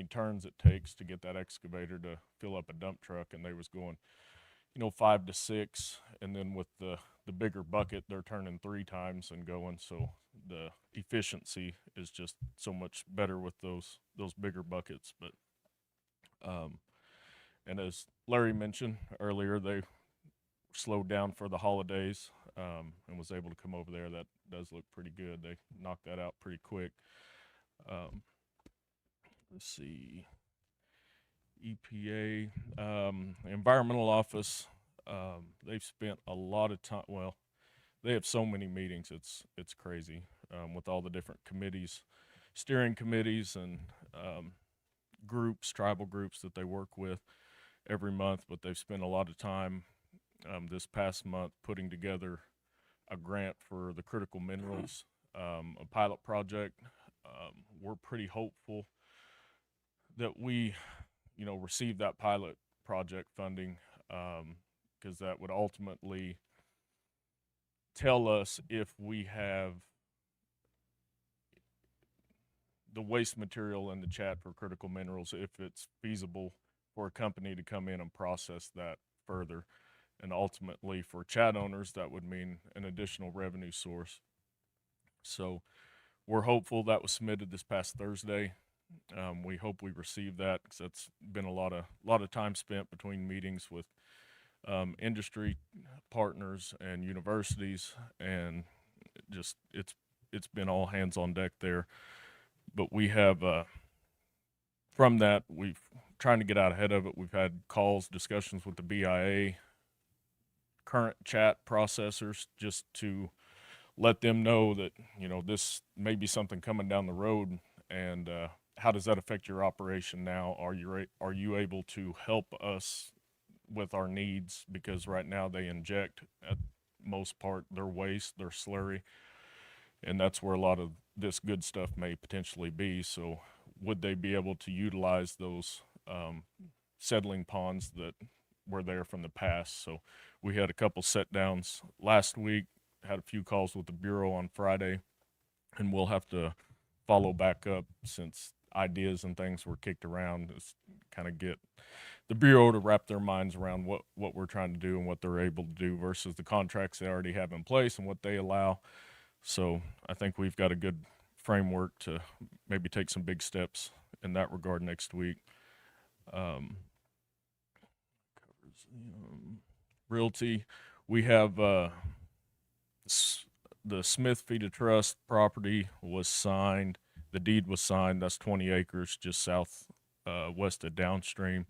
turns it takes to get that excavator to fill up a dump truck, and they was going, 5 to 6, and then with the bigger bucket, they're turning 3 times and going. So the efficiency is just so much better with those bigger buckets. But and as Larry mentioned earlier, they slowed down for the holidays. and was able to come over there. That does look pretty good. They knocked that out pretty quick. Let's see. EPA, environmental office, they've spent a lot of time. Well, they have so many meetings. It's crazy, with all the different committees, steering committees and, groups, tribal groups that they work with every month, but they've spent a lot of time, this past month putting together a grant for the critical minerals, a pilot project. We're pretty hopeful that we, receive that pilot project funding, because that would ultimately tell us if we have the waste material in the chat for critical minerals, if it's feasible for a company to come in and process that further. And ultimately for chat owners, that would mean an additional revenue source. So we're hopeful. That was submitted this past Thursday. We hope we receive that, because that's been a lot of time spent between meetings with industry partners and universities, and just it's been all hands on deck there. But we have, from that, we've trying to get out ahead of it. We've had calls, discussions with the BIA, current chat processors, just to let them know that, this may be something coming down the road, and how does that affect your operation now? Are you able to help us with our needs? Because right now they inject, at most part, their waste, their slurry, and that's where a lot of this good stuff may potentially be. So would they be able to utilize those settling ponds that were there from the past? So we had a couple set downs last week, had a few calls with the Bureau on Friday, and we'll have to follow back up, since ideas and things were kicked around, just kind of get the Bureau to wrap their minds around what we're trying to do and what they're able to do versus the contracts they already have in place and what they allow. So I think we've got a good framework to maybe take some big steps in that regard next week. Realty, we have the Smith Feed of Trust property was signed. The deed was signed. That's 20 acres just south west of downstream,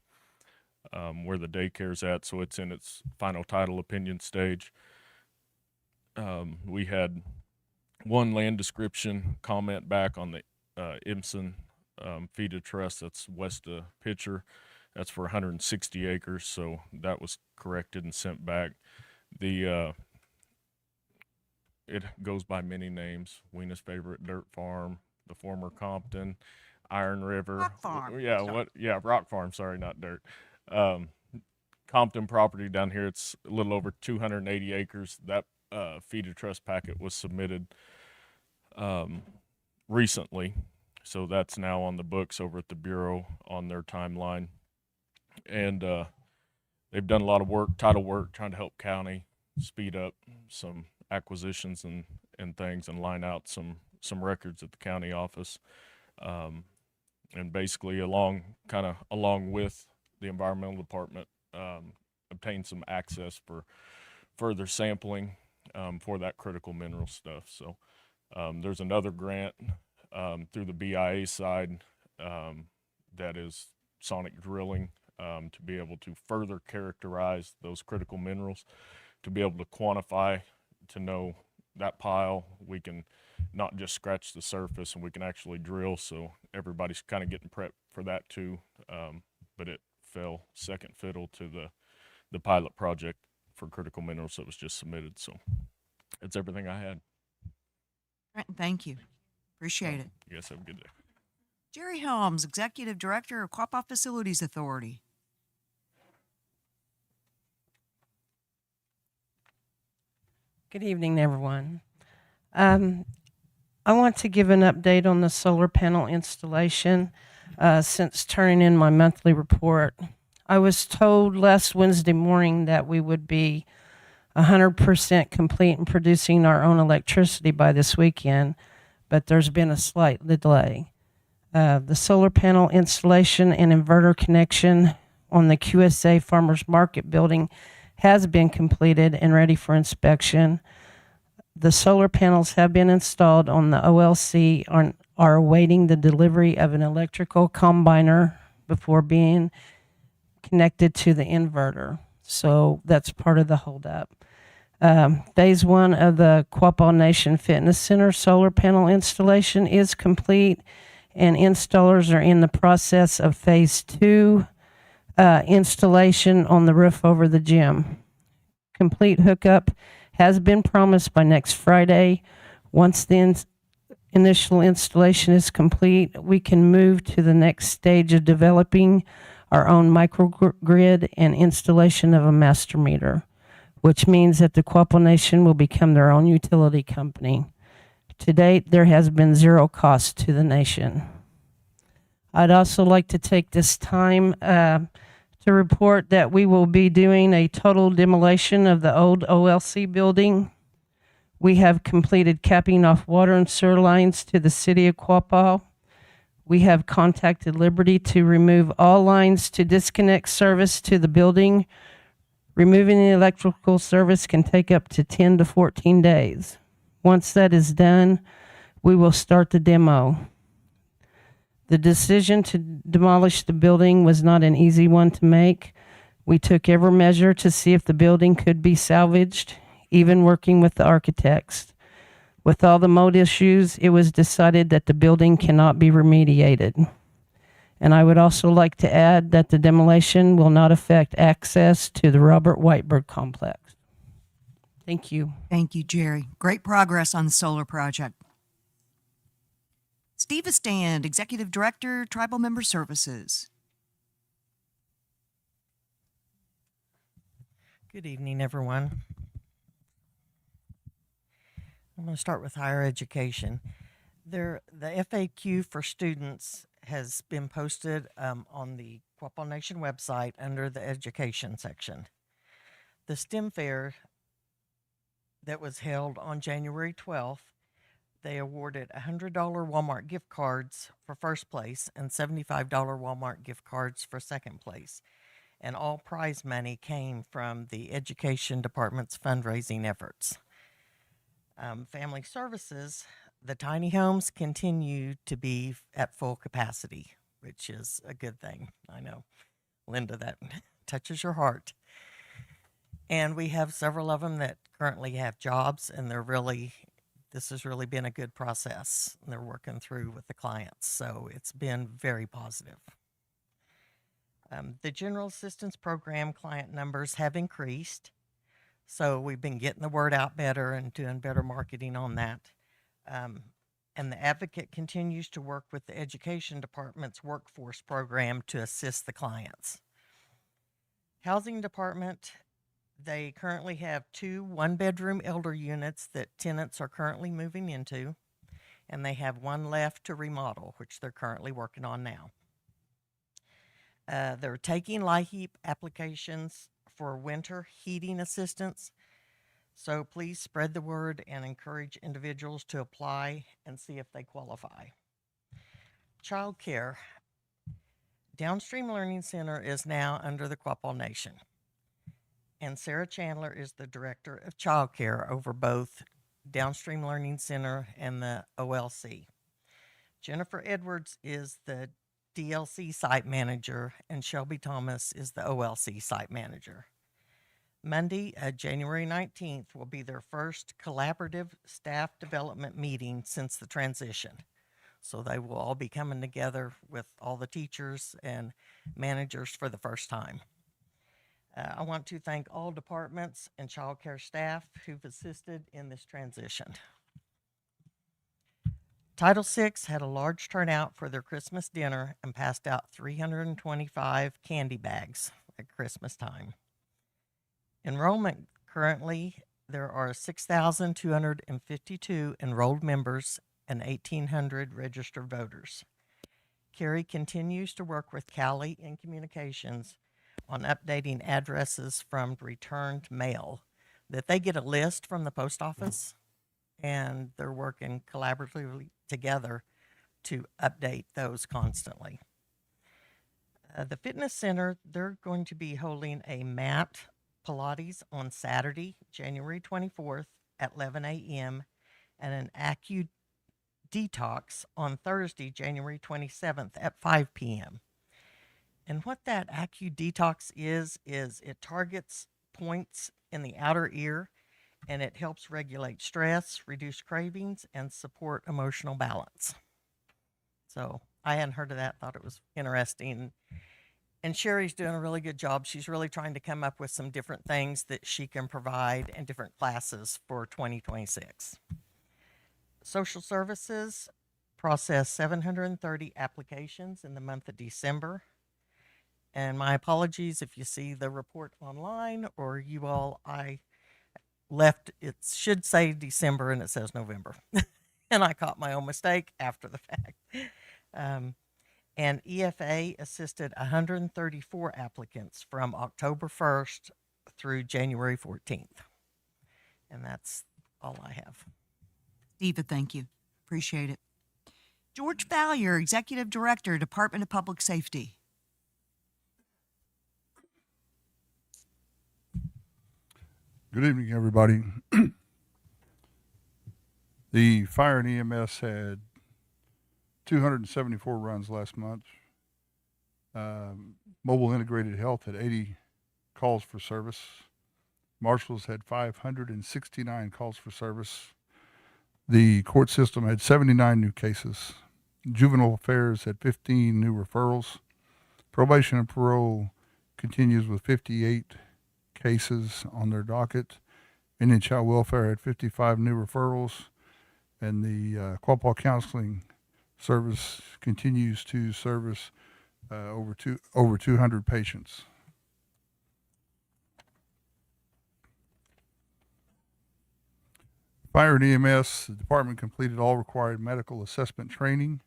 where the daycare's at. So it's in its final title opinion stage. We had one land description comment back on the Imson Feed of Trust. That's west of Pitcher. That's for 160 acres. So that was corrected and sent back. The it goes by many names. Weena's Favorite Dirt Farm, the former Compton, Iron River. Rock Farm. Yeah, Sorry. Rock Farm. Sorry, not dirt. Compton property down here. It's a little over 280 acres. That Feed of Trust packet was submitted recently, so that's now on the books over at the Bureau on their timeline. And they've done a lot of work, title work, trying to help county speed up some acquisitions and things, and line out some records at the county office, and basically along with the environmental department, obtain some access for further sampling for that critical mineral stuff. So there's another grant through the BIA side that is sonic drilling, to be able to further characterize those critical minerals, to be able to quantify, to know that pile. We can not just scratch the surface, and we can actually drill. So everybody's kind of getting prepped for that too. But it fell second fiddle to the pilot project for critical minerals that was just submitted. So that's everything I had. Trenton, thank you. Appreciate it. You guys have a good day. Jerry Helms, Executive Director of Quapaw Facilities Authority. Good evening, everyone. I want to give an update on the solar panel installation since turning in my monthly report. I was told last Wednesday morning that we would be 100% complete in producing our own electricity by this weekend, but there's been a slight delay. The solar panel installation and inverter connection on the QSA Farmers Market building has been completed and ready for inspection. The solar panels have been installed on the OLC and are awaiting the delivery of an electrical combiner before being connected to the inverter. So that's part of the holdup. Phase 1 of the Quapaw Nation Fitness Center solar panel installation is complete, and installers are in the process of phase 2 installation on the roof over the gym. Complete hookup has been promised by next Friday. Once the initial installation is complete, we can move to the next stage of developing our own microgrid and installation of a master meter, which means that the Quapaw Nation will become their own utility company. To date, there has been zero cost to the nation. I'd also like to take this time to report that we will be doing a total demolition of the old OLC building. We have completed capping off water and sewer lines to the city of Quapaw. We have contacted Liberty to remove all lines to disconnect service to the building. Removing the electrical service can take up to 10 to 14 days. Once that is done, we will start the demo. The decision to demolish the building was not an easy one to make. We took every measure to see if the building could be salvaged, even working with the architects. With all the mold issues, it was decided that the building cannot be remediated. And I would also like to add that the demolition will not affect access to the Robert Whitebird complex. Thank you. Thank you, Jerry. Great progress on the solar project. Steve Estand, Executive Director, Tribal Member Services. Good evening, everyone. I'm going to start with higher education. The FAQ for students has been posted on the Quapaw Nation website under the education section. The STEM fair that was held on January 12th, they awarded $100 Walmart gift cards for first place and $75 Walmart gift cards for second place. And all prize money came from the education department's fundraising efforts. Family services, the tiny homes continue to be at full capacity, which is a good thing. I know, Linda, that touches your heart. And we have several of them that currently have jobs, and this has really been a good process. And they're working through with the clients, so it's been very positive. The General Assistance Program client numbers have increased, so we've been getting the word out better and doing better marketing on that. And the advocate continues to work with the Education Department's workforce program to assist the clients. Housing Department, they currently have 2 one-bedroom elder units that tenants are currently moving into, and they have 1 left to remodel, which they're currently working on now. They're taking LIHEAP applications for winter heating assistance. So please spread the word and encourage individuals to apply and see if they qualify. Child care. Downstream Learning Center is now under the Quapaw Nation. And Sarah Chandler is the Director of Child Care over both Downstream Learning Center and the OLC. Jennifer Edwards is the DLC Site Manager, and Shelby Thomas is the OLC Site Manager. Monday, January 19th, will be their first collaborative staff development meeting since the transition. So they will all be coming together with all the teachers and managers for the first time. I want to thank all departments and child care staff who've assisted in this transition. Title VI had a large turnout for their Christmas dinner and passed out 325 candy bags at Christmas time. Enrollment currently, there are 6,252 enrolled members and 1,800 registered voters. Carrie continues to work with Callie in communications on updating addresses from returned mail, that they get a list from the post office, and they're working collaboratively together to update those constantly. The fitness center, they're going to be holding a MAT Pilates on Saturday, January 24th at 11 a.m. and an Acu Detox on Thursday, January 27th at 5 p.m. And what that Acu Detox is it targets points in the outer ear, and it helps regulate stress, reduce cravings, and support emotional balance. So I hadn't heard of that, thought it was interesting. And Sherry's doing a really good job. She's really trying to come up with some different things that she can provide and different classes for 2026. Social services processed 730 applications in the month of December. And my apologies if you see the report online or you all, I left, it should say December and it says November. And I caught my own mistake after the fact. And EFA assisted 134 applicants from October 1st through January 14th. And that's all I have. Eva, thank you. Appreciate it. George Valier, Executive Director, Department of Public Safety. Good evening, everybody. The fire and EMS had 274 runs last month. Mobile Integrated Health had 80 calls for service. Marshals had 569 calls for service. The court system had 79 new cases. Juvenile Affairs had 15 new referrals. Probation and Parole continues with 58 cases on their docket. Indian Child Welfare had 55 new referrals. And the Quapaw Counseling Service continues to service over 200 patients. Fire and EMS, the department completed all required medical assessment training,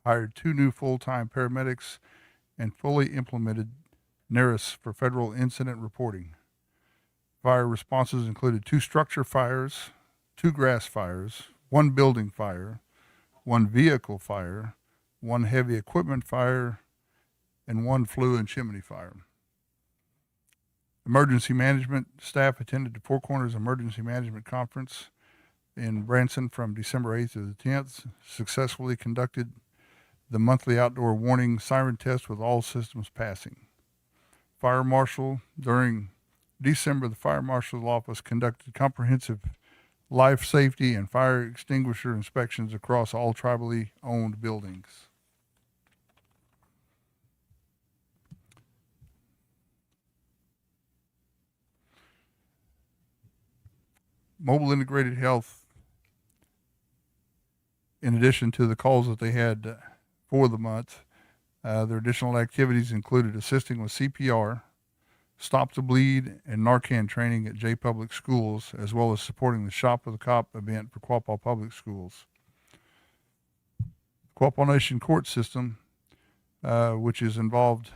hired 2 new full-time paramedics, and fully implemented NERIS for federal incident reporting. Fire responses included 2 structure fires, 2 grass fires, 1 building fire, 1 vehicle fire, 1 heavy equipment fire, and 1 flue and chimney fire. Emergency management staff attended the Four Corners Emergency Management Conference in Branson from December 8th to the 10th, successfully conducted the monthly outdoor warning siren test with all systems passing. Fire marshal, during December, the fire marshal's office conducted comprehensive life safety and fire extinguisher inspections across all tribally owned buildings. Mobile Integrated Health, in addition to the calls that they had for the month, their additional activities included assisting with CPR, Stop the Bleed, and Narcan training at J Public Schools, as well as supporting the Shop with a Cop event for Quapaw Public Schools. Quapaw Nation Court System, which is involved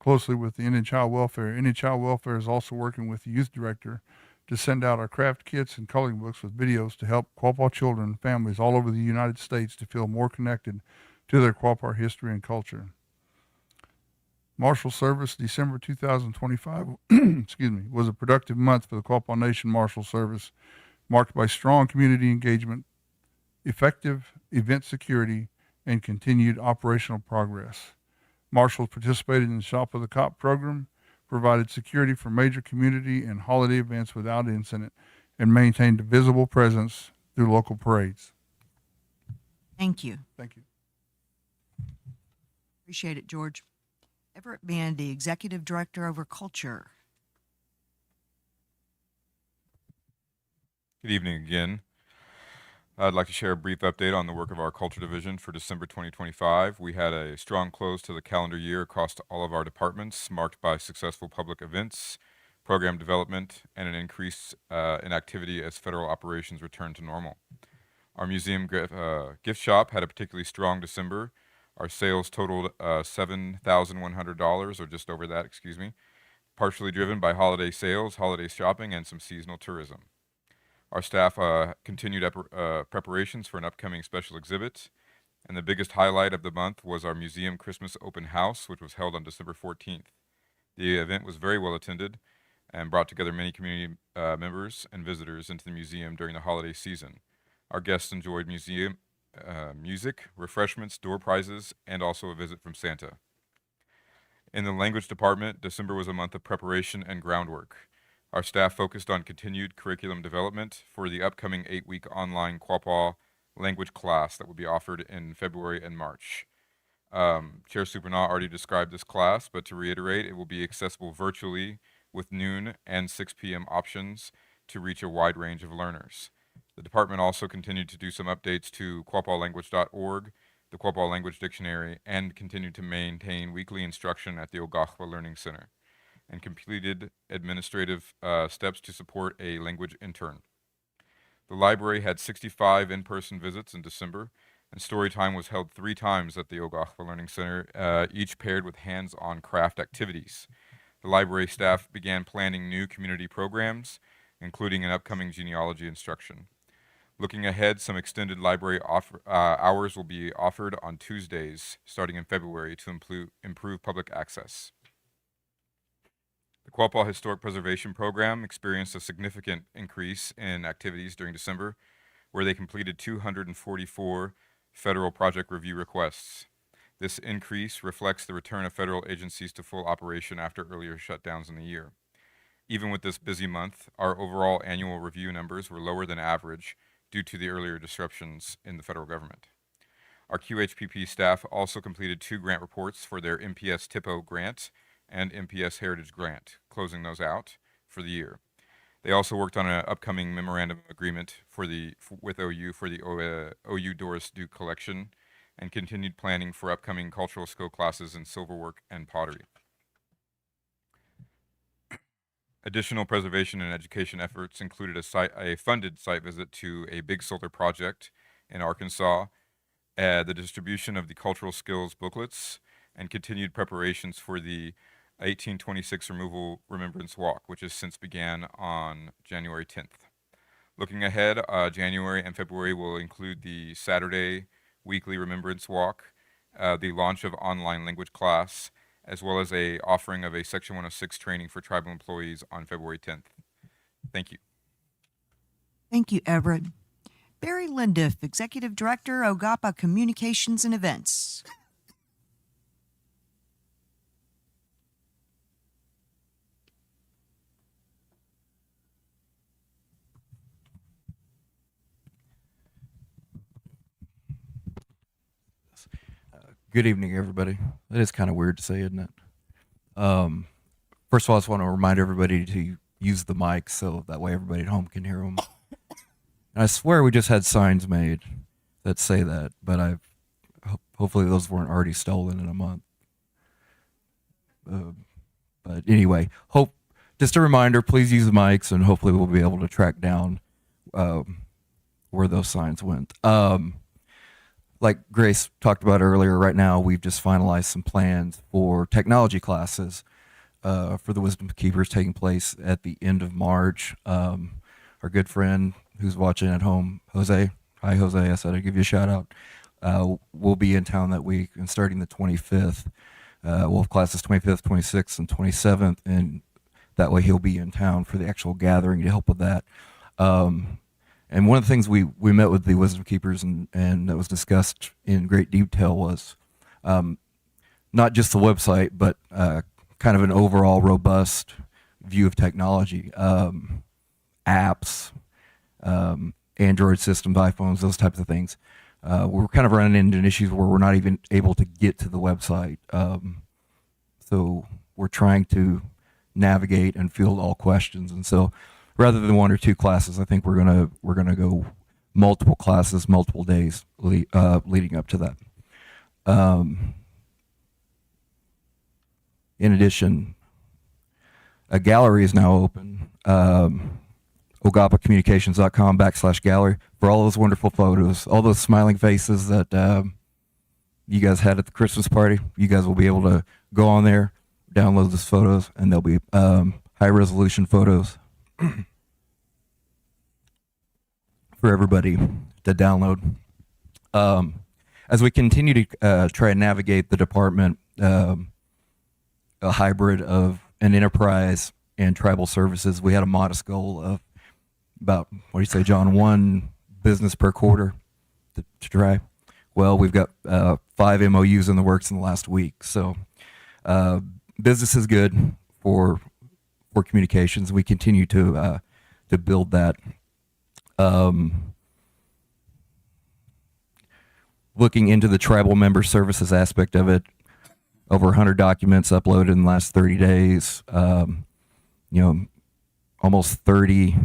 closely with the Indian Child Welfare. Indian Child Welfare is also working with the Youth Director to send out our craft kits and coloring books with videos to help Quapaw children and families all over the United States to feel more connected to their Quapaw history and culture. Marshal Service, December 2025, was a productive month for the Quapaw Nation Marshal Service, marked by strong community engagement, effective event security, and continued operational progress. Marshals participated in the Shop with a Cop program, provided security for major community and holiday events without incident, and maintained a visible presence through local parades. Thank you. Thank you. Appreciate it, George. Everett Bandy, Executive Director over Culture. Good evening again. I'd like to share a brief update on the work of our Culture Division for December 2025. We had a strong close to the calendar year across all of our departments, marked by successful public events, program development, and an increase in activity as federal operations returned to normal. Our museum gift shop had a particularly strong December. Our sales totaled $7,100, or just over that, partially driven by holiday sales, holiday shopping, and some seasonal tourism. Our staff continued preparations for an upcoming special exhibit, and the biggest highlight of the month was our museum Christmas open house, which was held on December 14th. The event was very well attended. and brought together many community members and visitors into the museum during the holiday season. Our guests enjoyed museum music, refreshments, door prizes, and also a visit from Santa. In the language department, December was a month of preparation and groundwork. Our staff focused on continued curriculum development for the upcoming 8-week online Quapaw language class that will be offered in February and March. Chair Supernat already described this class, but to reiterate, it will be accessible virtually with noon and 6 p.m. options to reach a wide range of learners. The department also continued to do some updates to quapawlanguage.org, the Quapaw Language Dictionary, and continued to maintain weekly instruction at the Uga'xpa Learning Center, and completed administrative steps to support a language intern. The library had 65 in-person visits in December, and story time was held 3 times at the Uga'xpa Learning Center, each paired with hands-on craft activities. The library staff began planning new community programs, including an upcoming genealogy instruction. Looking ahead, some extended library hours will be offered on Tuesdays starting in February to improve public access. The Quapaw Historic Preservation Program experienced a significant increase in activities during December, where they completed 244 federal project review requests. This increase reflects the return of federal agencies to full operation after earlier shutdowns in the year. Even with this busy month, our overall annual review numbers were lower than average due to the earlier disruptions in the federal government. Our QHPP staff also completed 2 grant reports for their MPS TIPO grant and MPS Heritage grant, closing those out for the year. They also worked on an upcoming memorandum of agreement with OU for the OU Doris Duke collection, and continued planning for upcoming cultural skill classes in silverwork and pottery. Additional preservation and education efforts included a funded site visit to a big solar project in Arkansas, the distribution of the cultural skills booklets, and continued preparations for the 1826 Removal Remembrance Walk, which has since began on January 10th. Looking ahead, January and February will include the Saturday weekly Remembrance Walk, the launch of online language class, as well as a offering of a Section 106 training for tribal employees on February 10th. Thank you. Thank you, Everett. Barry Lindiff, Executive Director, O-gah-pah Communications and Events. Good evening, everybody. That is kind of weird to say, isn't it? First of all, I just want to remind everybody to use the mic so that way everybody at home can hear them. And I swear we just had signs made that say that, but hopefully those weren't already stolen in a month. But anyway, just a reminder, please use the mics, and hopefully we'll be able to track down where those signs went. Like Grace talked about earlier, right now we've just finalized some plans for technology classes for the Wisdom Keepers taking place at the end of March. Our good friend who's watching at home, Jose. Hi, Jose. I said I'd give you a shout out. We'll be in town that week, and starting the 25th. We'll have classes 25th, 26th, and 27th, and that way he'll be in town for the actual gathering to help with that. And one of the things we met with the Wisdom Keepers and that was discussed in great detail was not just the website, but kind of an overall robust view of technology, apps, Android systems, iPhones, those types of things. We're kind of running into issues where we're not even able to get to the website. So we're trying to navigate and field all questions. And so rather than 1 or 2 classes, I think we're gonna go multiple classes, multiple days leading up to that. In addition, a gallery is now open. O-gah-pah-communications.com/gallery for all those wonderful photos, all those smiling faces that you guys had at the Christmas party. You guys will be able to go on there, download those photos, and they'll be high resolution photos for everybody to download. As we continue to try and navigate the department, a hybrid of an enterprise and tribal services. We had a modest goal of about, what do you say, John, one business per quarter to try. Well, we've got 5 MOUs in the works in the last week. So business is good for communications. We continue to build that. Looking into the tribal member services aspect of it, over 100 documents uploaded in the last 30 days. Almost 30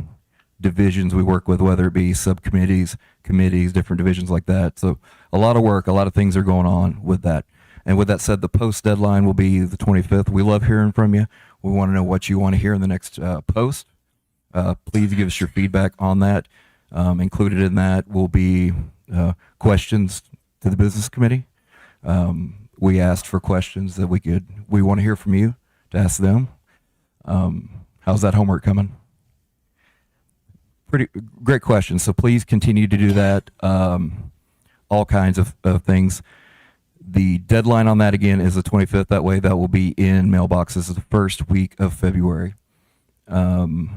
divisions we work with, whether it be subcommittees, committees, different divisions like that. So a lot of work, a lot of things are going on with that. And with that said, the post deadline will be the 25th. We love hearing from you. We want to know what you want to hear in the next post. Please give us your feedback on that. Included in that will be questions to the business committee. We asked for questions that we want to hear from you to ask them. How's that homework coming? Pretty great question. So please continue to do that. All kinds of things. The deadline on that again is the 25th. That way that will be in mailboxes the first week of February. Let's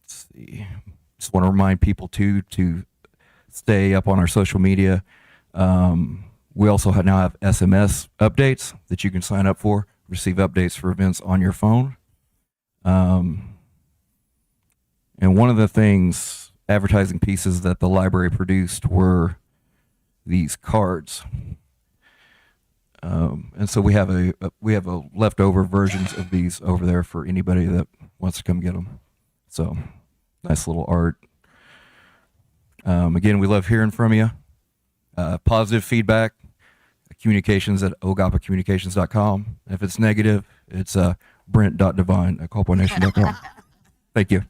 see. Just want to remind people to stay up on our social media. We also now have SMS updates that you can sign up for, receive updates for events on your phone. And one of the things, advertising pieces that the library produced were these cards. And so we have a leftover versions of these over there for anybody that wants to come get them. So nice little art. Again, we love hearing from you. Positive feedback, communications@ogahpahcommunications.com. If it's negative, it's brent.devine@quapawnation.com. Thank you.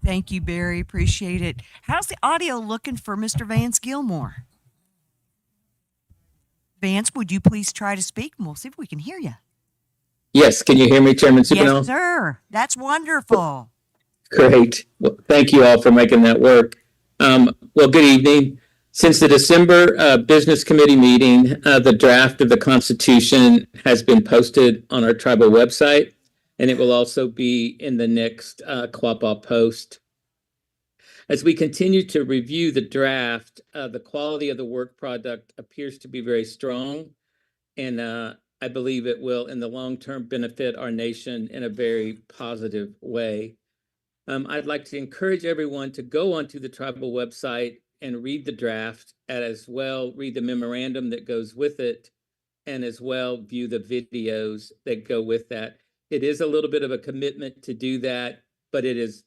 Thank you, Barry. Appreciate it. How's the audio looking for Mr. Vance Gilmore? Vance, would you please try to speak and we'll see if we can hear you. Yes, can you hear me, Chairman Supino? Yes, sir. That's wonderful. Great. Well, thank you all for making that work. Well, good evening. Since the December Business Committee meeting, the draft of the Constitution has been posted on our tribal website, and it will also be in the next Quapaw post. As we continue to review the draft, the quality of the work product appears to be very strong, and I believe it will, in the long term, benefit our nation in a very positive way. I'd like to encourage everyone to go onto the tribal website and read the draft, and as well read the memorandum that goes with it, and as well view the videos that go with that. It is a little bit of a commitment to do that, but it is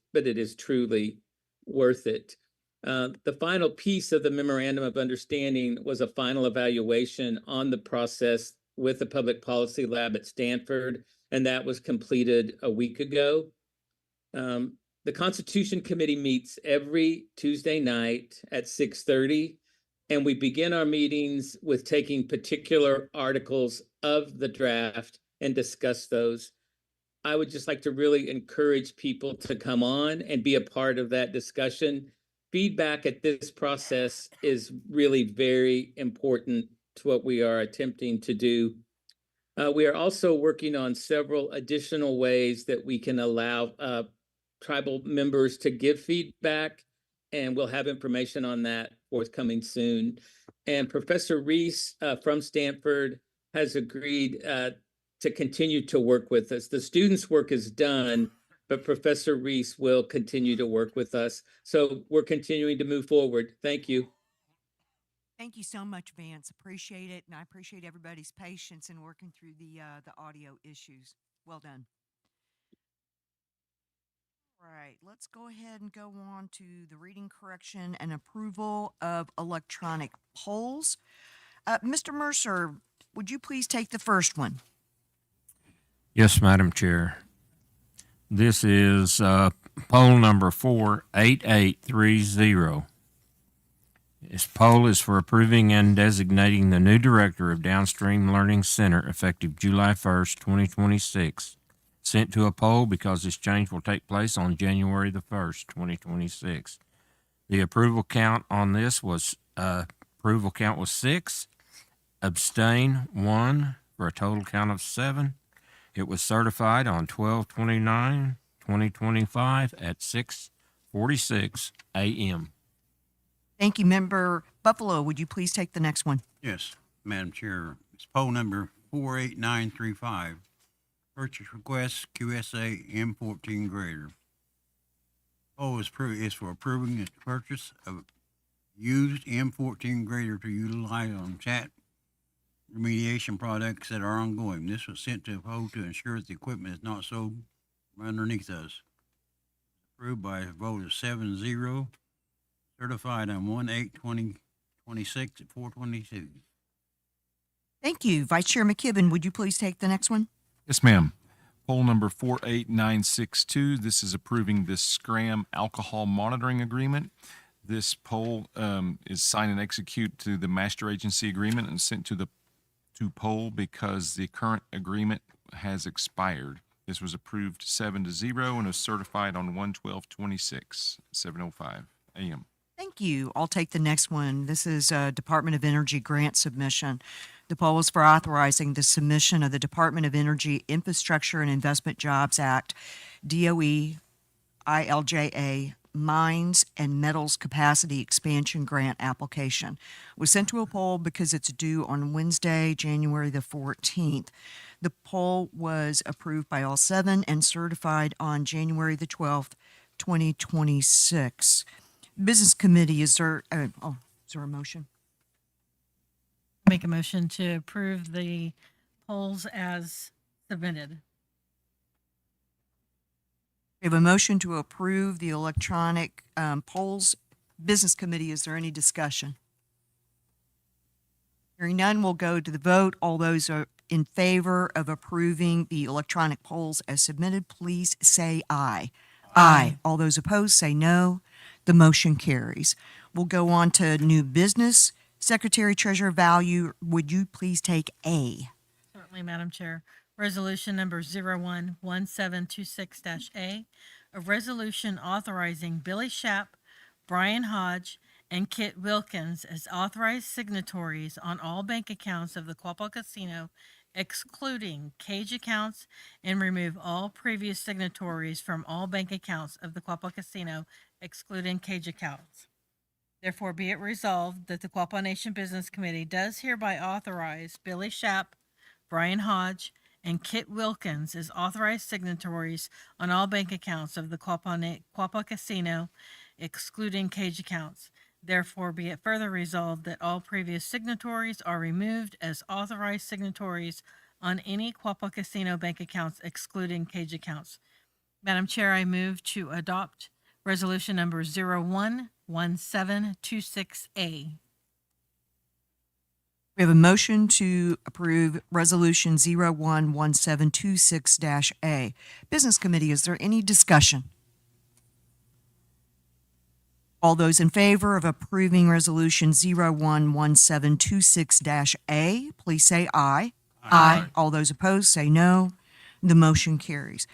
truly worth it. The final piece of the memorandum of understanding was a final evaluation on the process with the Public Policy Lab at Stanford, and that was completed a week ago. The Constitution Committee meets every Tuesday night at 6:30, and we begin our meetings with taking particular articles of the draft and discuss those. I would just like to really encourage people to come on and be a part of that discussion. Feedback at this process is really very important to what we are attempting to do. We are also working on several additional ways that we can allow tribal members to give feedback, and we'll have information on that forthcoming soon. And Professor Reese from Stanford has agreed to continue to work with us. The students' work is done, but Professor Reese will continue to work with us. So we're continuing to move forward. Thank you. Thank you so much, Vance. Appreciate it, and I appreciate everybody's patience in working through the audio issues. Well done. All right, let's go ahead and go on to the reading correction and approval of electronic polls. Mr. Mercer, would you please take the first one? Yes, Madam Chair. This is poll number 48830. This poll is for approving and designating the new director of Downstream Learning Center effective July 1st, 2026. Sent to a poll because this change will take place on January the 1st, 2026. The approval count on this was, 6, abstain 1, for a total count of 7, It was certified on 12/29/2025 at 6:46 a.m. Thank you. Member Buffalo, would you please take the next one? Yes, Madam Chair. It's poll number 48935. Purchase request QSA M14 grader. Poll is for approving the purchase of used M14 grader to utilize on chat remediation products that are ongoing. This was sent to a poll to ensure that the equipment is not sold underneath us. Approved by a vote of 7-0. Certified on 1/8/2026 at 4:22. Thank you. Vice Chair McKibben, would you please take the next one? Yes, ma'am. Poll number 48962. This is approving the Scram alcohol monitoring agreement. This poll is signed and execute to the master agency agreement and sent to poll because the current agreement has expired. This was approved 7-0 and was certified on 1/12/26, 7:05 a.m. Thank you. I'll take the next one. This is a Department of Energy grant submission. The poll is for authorizing the submission of the Department of Energy Infrastructure and Investment Jobs Act, DOE, ILJA, Mines and Metals Capacity Expansion Grant application. It was sent to a poll because it's due on Wednesday, January the 14th. The poll was approved by all 7 and certified on January the 12th, 2026. Business Committee, is there a motion? Make a motion to approve the polls as submitted. We have a motion to approve the electronic polls. Business Committee, is there any discussion? Hearing none, we'll go to the vote. All those are in favor of approving the electronic polls as submitted, please say aye. Aye. All those opposed say no. The motion carries. We'll go on to new business. Secretary Treasurer Value, would you please take A? Certainly, Madam Chair. Resolution number 011726-A, a resolution authorizing Billy Schapp, Brian Hodge, and Kit Wilkins as authorized signatories on all bank accounts of the Quapaw Casino, excluding cage accounts, and remove all previous signatories from all bank accounts of the Quapaw Casino, excluding cage accounts. Therefore, be it resolved that the Quapaw Nation Business Committee does hereby authorize Billy Schapp, Brian Hodge, and Kit Wilkins as authorized signatories on all bank accounts of the Quapaw Casino, excluding cage accounts. Therefore, be it further resolved that all previous signatories are removed as authorized signatories on any Quapaw Casino bank accounts, excluding cage accounts. Madam Chair, I move to adopt resolution number 011726A. We have a motion to approve Resolution 011726-A. Business Committee, is there any discussion? All those in favor of approving Resolution 011726-A, please say aye. Aye. All those opposed say no. The motion carries.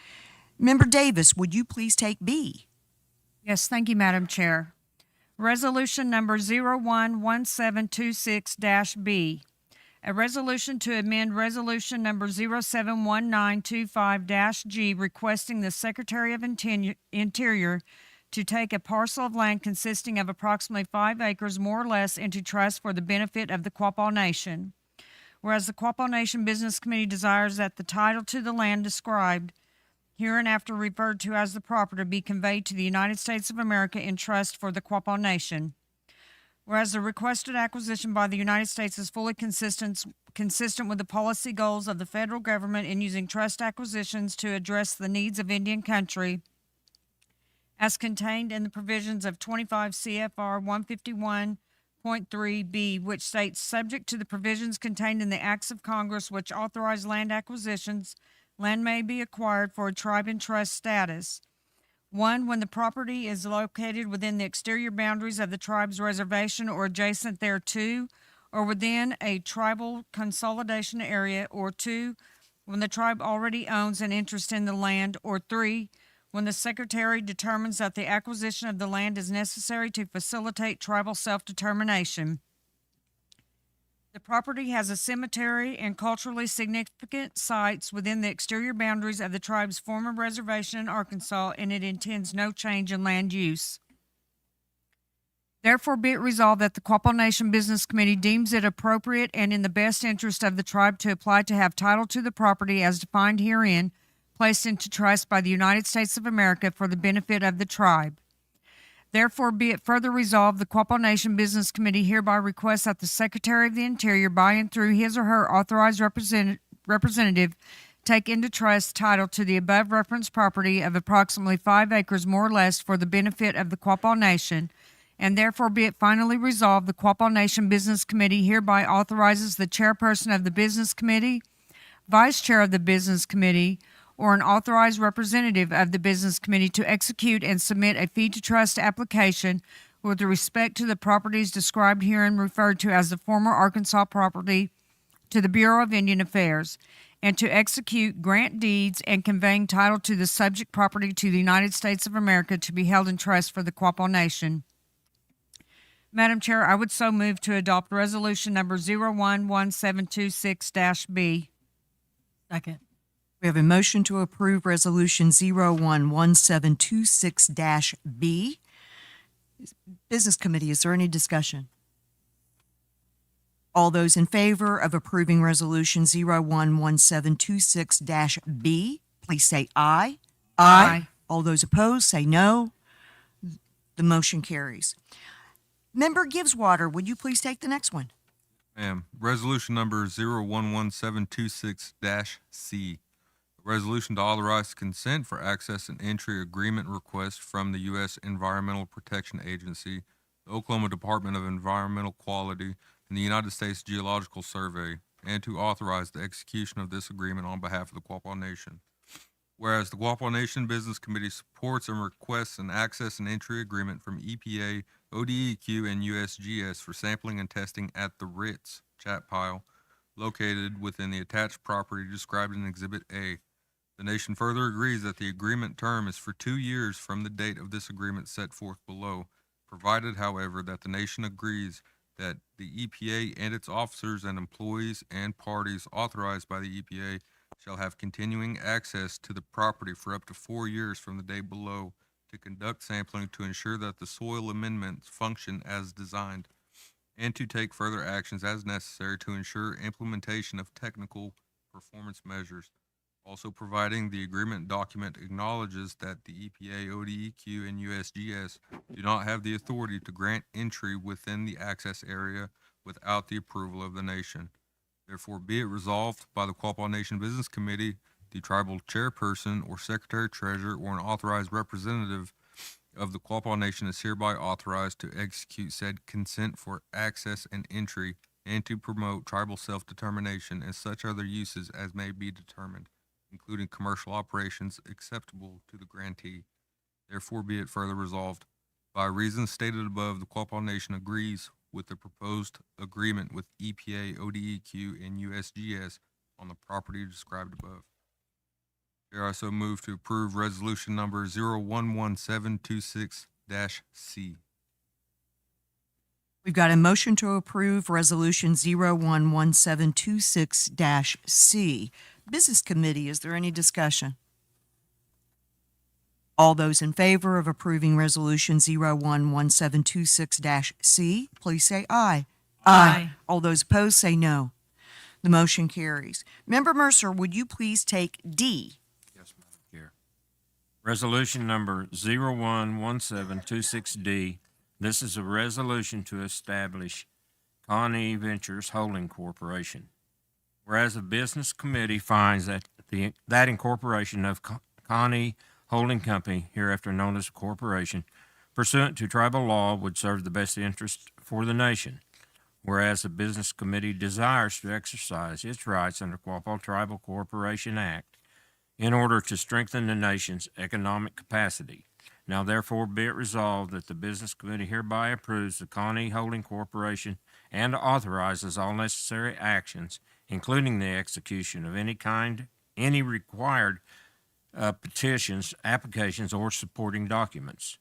Member Davis, would you please take B? Yes, thank you, Madam Chair. Resolution number 011726-B, a resolution to amend resolution number 071925-G, requesting the Secretary of Interior to take a parcel of land consisting of approximately 5 acres, more or less, into trust for the benefit of the Quapaw Nation. Whereas the Quapaw Nation Business Committee desires that the title to the land described hereinafter referred to as the property be conveyed to the United States of America in trust for the Quapaw Nation. Whereas the requested acquisition by the United States is fully consistent with the policy goals of the federal government in using trust acquisitions to address the needs of Indian country, as contained in the provisions of 25 CFR 151.3b, which states, subject to the provisions contained in the acts of Congress which authorize land acquisitions, land may be acquired for a tribe in trust status. 1, when the property is located within the exterior boundaries of the tribe's reservation or adjacent thereto, or within a tribal consolidation area, or 2, when the tribe already owns an interest in the land, or 3, when the Secretary determines that the acquisition of the land is necessary to facilitate tribal self-determination. The property has a cemetery and culturally significant sites within the exterior boundaries of the tribe's former reservation in Arkansas, and it intends no change in land use. Therefore, be it resolved that the Quapaw Nation Business Committee deems it appropriate and in the best interest of the tribe to apply to have title to the property as defined herein placed into trust by the United States of America for the benefit of the tribe. Therefore, be it further resolved, the Quapaw Nation Business Committee hereby requests that the Secretary of the Interior, by and through his or her authorized representative, take into trust title to the above referenced property of approximately 5 acres more or less for the benefit of the Quapaw Nation. And therefore, be it finally resolved, the Quapaw Nation Business Committee hereby authorizes the chairperson of the Business Committee, vice chair of the Business Committee, or an authorized representative of the Business Committee to execute and submit a fee-to-trust application with respect to the properties described herein referred to as the former Arkansas property to the Bureau of Indian Affairs, and to execute grant deeds and conveying title to the subject property to the United States of America to be held in trust for the Quapaw Nation. Madam Chair, I would so move to adopt resolution number 011726-B. Second. We have a motion to approve resolution 011726-B. Business Committee, is there any discussion? All those in favor of approving resolution 011726-B, please say aye. Aye. All those opposed, say no. The motion carries. Member Gibbswater, would you please take the next one? Ma'am, resolution number 011726-C. A resolution to authorize consent for access and entry agreement request from the U.S. Environmental Protection Agency, the Oklahoma Department of Environmental Quality, and the United States Geological Survey, and to authorize the execution of this agreement on behalf of the Quapaw Nation. Whereas the Quapaw Nation Business Committee supports and requests an access and entry agreement from EPA, ODEQ, and USGS for sampling and testing at the Ritz chat pile located within the attached property described in Exhibit A. The nation further agrees that the agreement term is for 2 years from the date of this agreement set forth below, provided, however, that the nation agrees that the EPA and its officers and employees and parties authorized by the EPA shall have continuing access to the property for up to 4 years from the date below to conduct sampling to ensure that the soil amendments function as designed, and to take further actions as necessary to ensure implementation of technical performance measures. Also providing the agreement document acknowledges that the EPA, ODEQ, and USGS do not have the authority to grant entry within the access area without the approval of the nation. Therefore, be it resolved by the Quapaw Nation Business Committee, the tribal chairperson or secretary treasurer or an authorized representative of the Quapaw Nation is hereby authorized to execute said consent for access and entry and to promote tribal self-determination and such other uses as may be determined, including commercial operations acceptable to the grantee. Therefore, be it further resolved, by reasons stated above, the Quapaw Nation agrees with the proposed agreement with EPA, ODEQ, and USGS on the property described above. Chair, I so move to approve resolution number 011726-C. We've got a motion to approve resolution 011726-C. Business Committee, is there any discussion? All those in favor of approving resolution 011726-C, please say aye. Aye. All those opposed say no. The motion carries. Member Mercer, would you please take D? Yes, Madam Chair. Resolution number 011726D. This is a resolution to establish Connie Ventures Holding Corporation. Whereas the Business Committee finds that that incorporation of Connie Holding Company, hereafter known as a corporation, pursuant to tribal law would serve the best interest for the nation. Whereas the Business Committee desires to exercise its rights under Quapaw Tribal Corporation Act in order to strengthen the nation's economic capacity. Now therefore be it resolved that the Business Committee hereby approves the Connie Holding Corporation and authorizes all necessary actions, including the execution of any required petitions, applications, or supporting documents.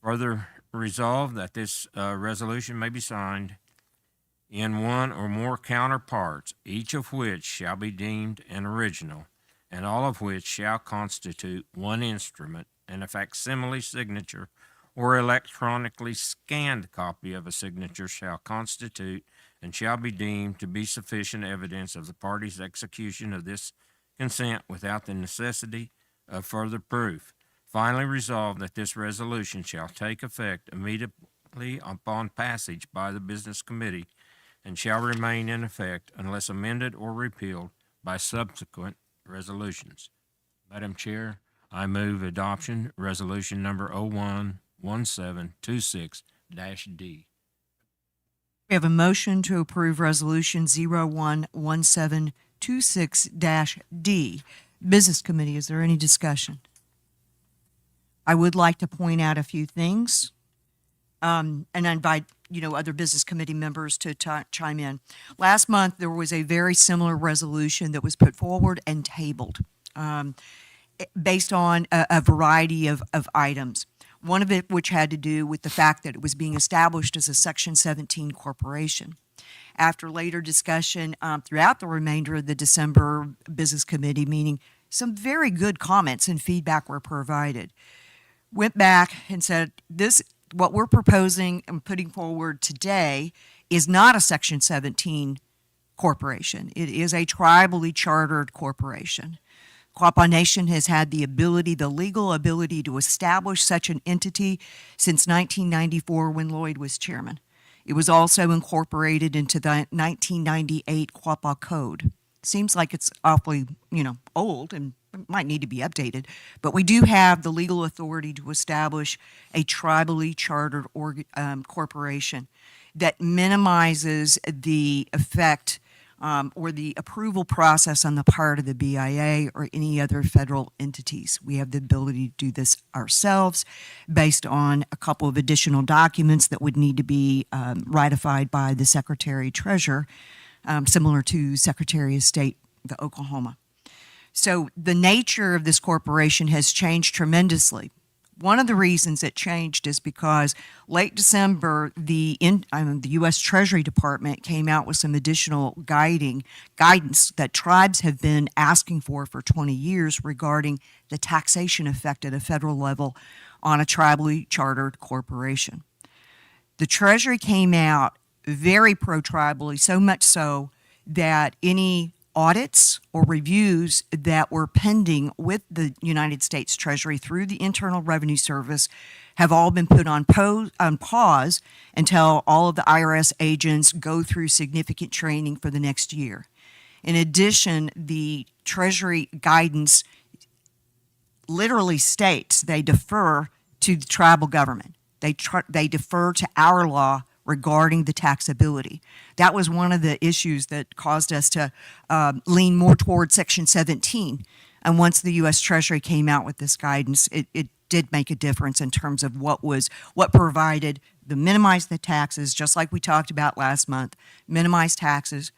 Further resolved that this resolution may be signed in one or more counterparts, each of which shall be deemed an original, and all of which shall constitute one instrument, and a facsimile signature or electronically scanned copy of a signature shall constitute and shall be deemed to be sufficient evidence of the party's execution of this consent without the necessity of further proof. Finally resolved that this resolution shall take effect immediately upon passage by the business committee and shall remain in effect unless amended or repealed by subsequent resolutions. Madam Chair, I move adoption, resolution number 011726-D. We have a motion to approve Resolution 011726-D. Business Committee, is there any discussion? I would like to point out a few things, and I invite other Business Committee members to chime in. Last month, there was a very similar resolution that was put forward and tabled based on a variety of items. One of it which had to do with the fact that it was being established as a Section 17 corporation. After later discussion throughout the remainder of the December Business Committee meeting, some very good comments and feedback were provided. Went back and said, what we're proposing and putting forward today is not a Section 17 corporation. It is a tribally chartered corporation. Quapaw Nation has had the legal ability to establish such an entity since 1994 when Lloyd was chairman. It was also incorporated into the 1998 Quapaw Code. Seems like it's awfully, old and might need to be updated, but we do have the legal authority to establish a tribally chartered corporation that minimizes the effect or the approval process on the part of the BIA or any other federal entities. We have the ability to do this ourselves based on a couple of additional documents that would need to be ratified by the Secretary Treasurer, similar to Secretary of State of Oklahoma. So the nature of this corporation has changed tremendously. One of the reasons it changed is because late December, the U.S. Treasury Department came out with some additional guidance that tribes have been asking for 20 years regarding the taxation effect at a federal level on a tribally chartered corporation. The Treasury came out very pro-tribally, so much so that any audits or reviews that were pending with the United States Treasury through the Internal Revenue Service have all been put on pause until all of the IRS agents go through significant training for the next year. In addition, the Treasury guidance literally states they defer to the tribal government. They defer to our law regarding the taxability. That was one of the issues that caused us to lean more toward Section 17. And once the U.S. Treasury came out with this guidance, it did make a difference in terms of what provided the minimize the taxes, just like we talked about last month, minimize taxes,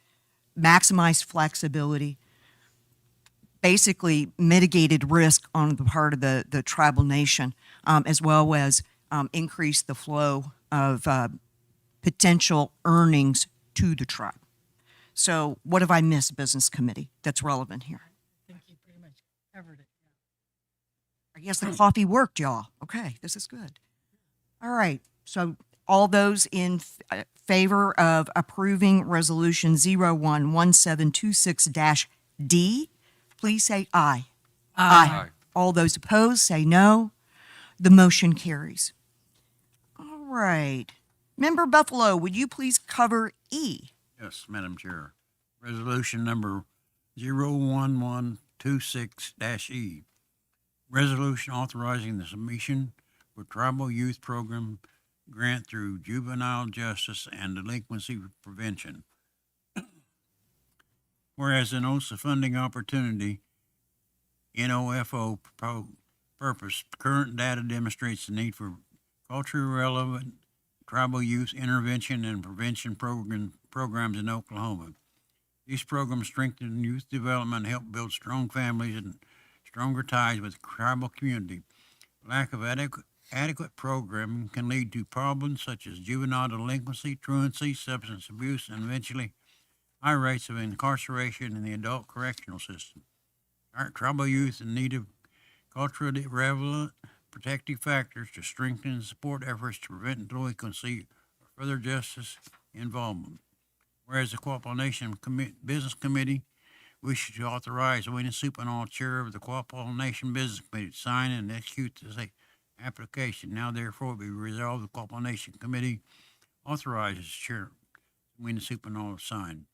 maximize flexibility, basically mitigated risk on the part of the tribal nation, as well as increase the flow of potential earnings to the tribe. So what have I missed, Business Committee, that's relevant here? I think you pretty much covered it. I guess the coffee worked, y'all. Okay, this is good. All right, so all those in favor of approving Resolution 011726-D, please say aye. Aye. All those opposed, say no. The motion carries. All right. Member Buffalo, would you please cover E? Yes, Madam Chair. Resolution number 01126-E. Resolution authorizing the submission for Tribal Youth Program grant through Juvenile Justice and Delinquency Prevention. Whereas the Notice of Funding Opportunity, NOFO purpose, current data demonstrates the need for culturally relevant tribal youth intervention and prevention programs in Oklahoma. These programs strengthen youth development and help build strong families and stronger ties with the tribal community. Lack of adequate programming can lead to problems such as juvenile delinquency, truancy, substance abuse, and eventually high rates of incarceration in the adult correctional system. Our tribal youth in need of culturally relevant protective factors to strengthen and support efforts to prevent delinquency or further justice involvement. Whereas the Quapaw Nation Business Committee wishes to authorize Wayne Supinall, chair of the Quapaw Nation Business Committee, to sign and execute this application. Now therefore be resolved, the Quapaw Nation Committee authorizes Chair Wayne Supinall to sign.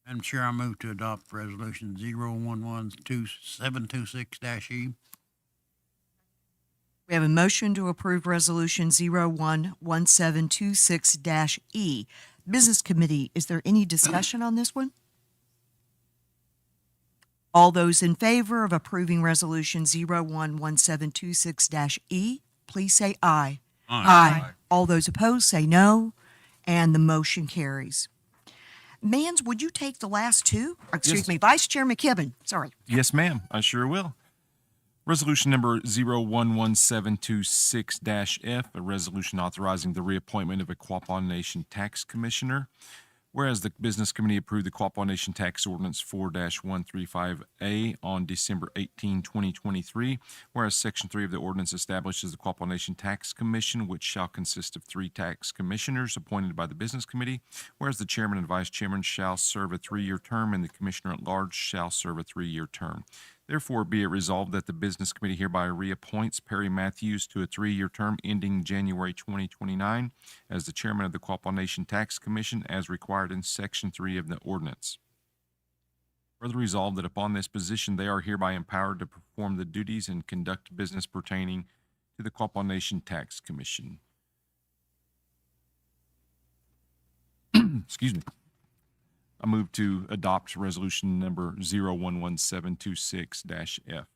Madam Chair, I move to adopt Resolution 011726-E. We have a motion to approve Resolution 011726-E. Business Committee, is there any discussion on this one? All those in favor of approving Resolution 011726-E, please say aye. Aye. All those opposed say no, and the motion carries. Mans, would you take the last two? Excuse Yes. me, Vice Chair McKibben, sorry. Yes, ma'am. I sure will. Resolution number 011726-F, a resolution authorizing the reappointment of a Quapaw Nation Tax Commissioner. Whereas the Business Committee approved the Quapaw Nation Tax Ordinance 4-135A on December 18, 2023, whereas Section 3 of the ordinance establishes the Quapaw Nation Tax Commission, which shall consist of 3 tax commissioners appointed by the Business Committee, whereas the chairman and vice chairman shall serve a 3-year term and the commissioner at large shall serve a 3-year term. Therefore, be it resolved that the Business Committee hereby reappoints Perry Matthews to a 3-year term ending January 2029 as the chairman of the Quapaw Nation Tax Commission as required in Section 3 of the ordinance. Further resolved that upon this position, they are hereby empowered to perform the duties and conduct business pertaining to the Quapaw Nation Tax Commission. Excuse me. I move to adopt resolution number 011726-F.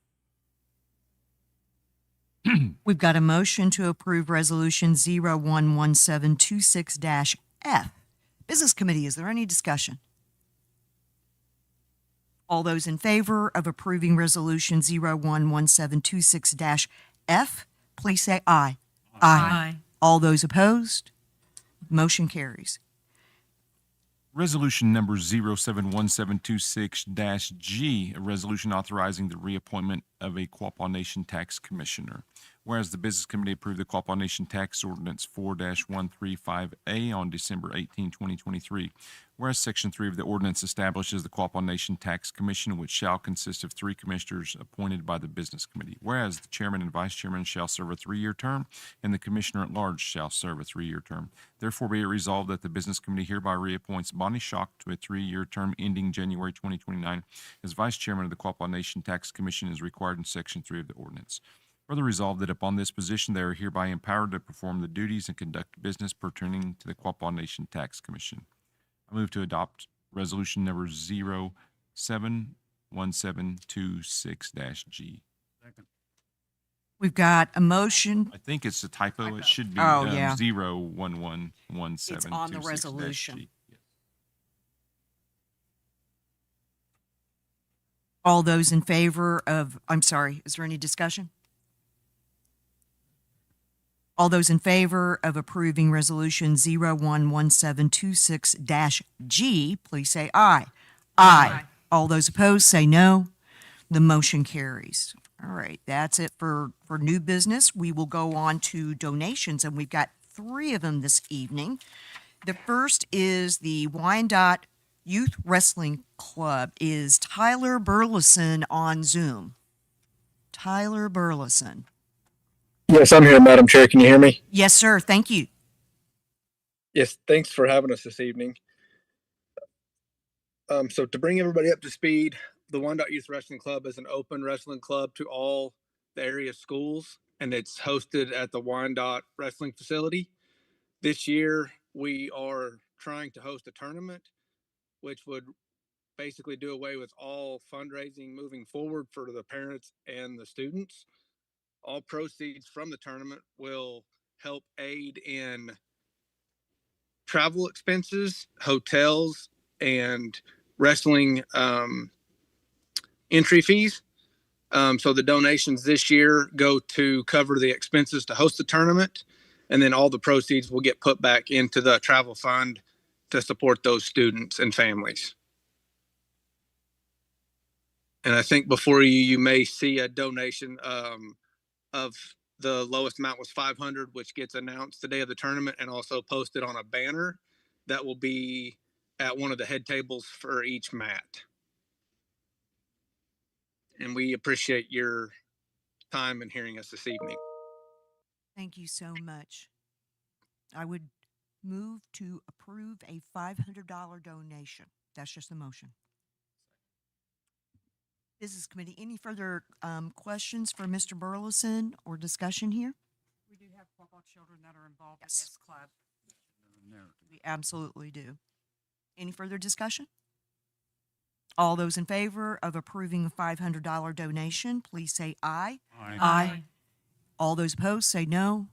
We've got a motion to approve Resolution 011726-F. Business Committee, is there any discussion? All those in favor of approving Resolution 011726-F, please say aye. Aye. All those opposed? Motion carries. Resolution number 071726-G, a resolution authorizing the reappointment of a Quapaw Nation Tax Commissioner. Whereas the Business Committee approved the Quapaw Nation Tax Ordinance 4-135A on December 18, 2023. Whereas Section 3 of the ordinance establishes the Quapaw Nation Tax Commission, which shall consist of 3 commissioners appointed by the Business Committee. Whereas the chairman and vice chairman shall serve a 3-year term, and the commissioner at large shall serve a 3-year term. Therefore, be it resolved that the Business Committee hereby reappoints Bonnie Schock to a 3-year term ending January 2029 as vice chairman of the Quapaw Nation Tax Commission as required in Section 3 of the ordinance. Further resolved that upon this position, they are hereby empowered to perform the duties and conduct business pertaining to the Quapaw Nation Tax Commission. I move to adopt resolution number 071726-G. Second. We've got a motion. I think it's a typo. It should be Oh, yeah. 0111726-G. It's on the resolution. All those in favor of, I'm sorry, is there any discussion? All those in favor of approving Resolution 011726-G, please say aye. Aye. All those opposed say no. The motion carries. All right, that's it for new business. We will go on to donations, and we've got 3 of them this evening. The first is the Wyandotte Youth Wrestling Club. Is Tyler Burleson on Zoom? Tyler Burleson. Yes, I'm here, Madam Chair. Can you hear me? Yes, sir. Thank you. Yes, thanks for having us this evening. So to bring everybody up to speed, the Wyandotte Youth Wrestling Club is an open wrestling club to all the area schools, and it's hosted at the Wyandotte Wrestling Facility. This year, we are trying to host a tournament, which would basically do away with all fundraising moving forward for the parents and the students. All proceeds from the tournament will help aid in travel expenses, hotels, and wrestling entry fees. So the donations this year go to cover the expenses to host the tournament, and then all the proceeds will get put back into the travel fund to support those students and families. And I think before you may see a donation of the lowest amount was 500, which gets announced the day of the tournament and also posted on a banner that will be at one of the head tables for each mat. And we appreciate your time and hearing us this evening. Thank you so much. I would move to approve a $500 donation. That's just a motion. Business Committee, any further questions for Mr. Burleson or discussion here? We do have Quapaw children that are involved Yes. in this club. We absolutely do. Any further discussion? All those in favor of approving a $500 donation, please say aye. Aye. All those opposed, say no.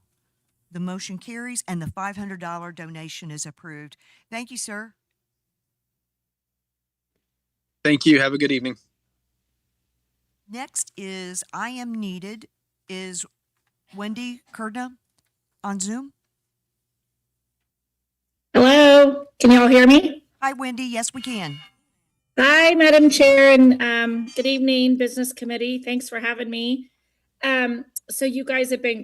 The motion carries and the $500 donation is approved. Thank you, sir. Thank you. Have a good evening. Next is I Am Needed. Is Wendy Kurda on Zoom? Hello, can you all hear me? Hi, Wendy. Yes, we can. Hi, Madam Chair, and good evening, Business Committee. Thanks for having me. So you guys have been great.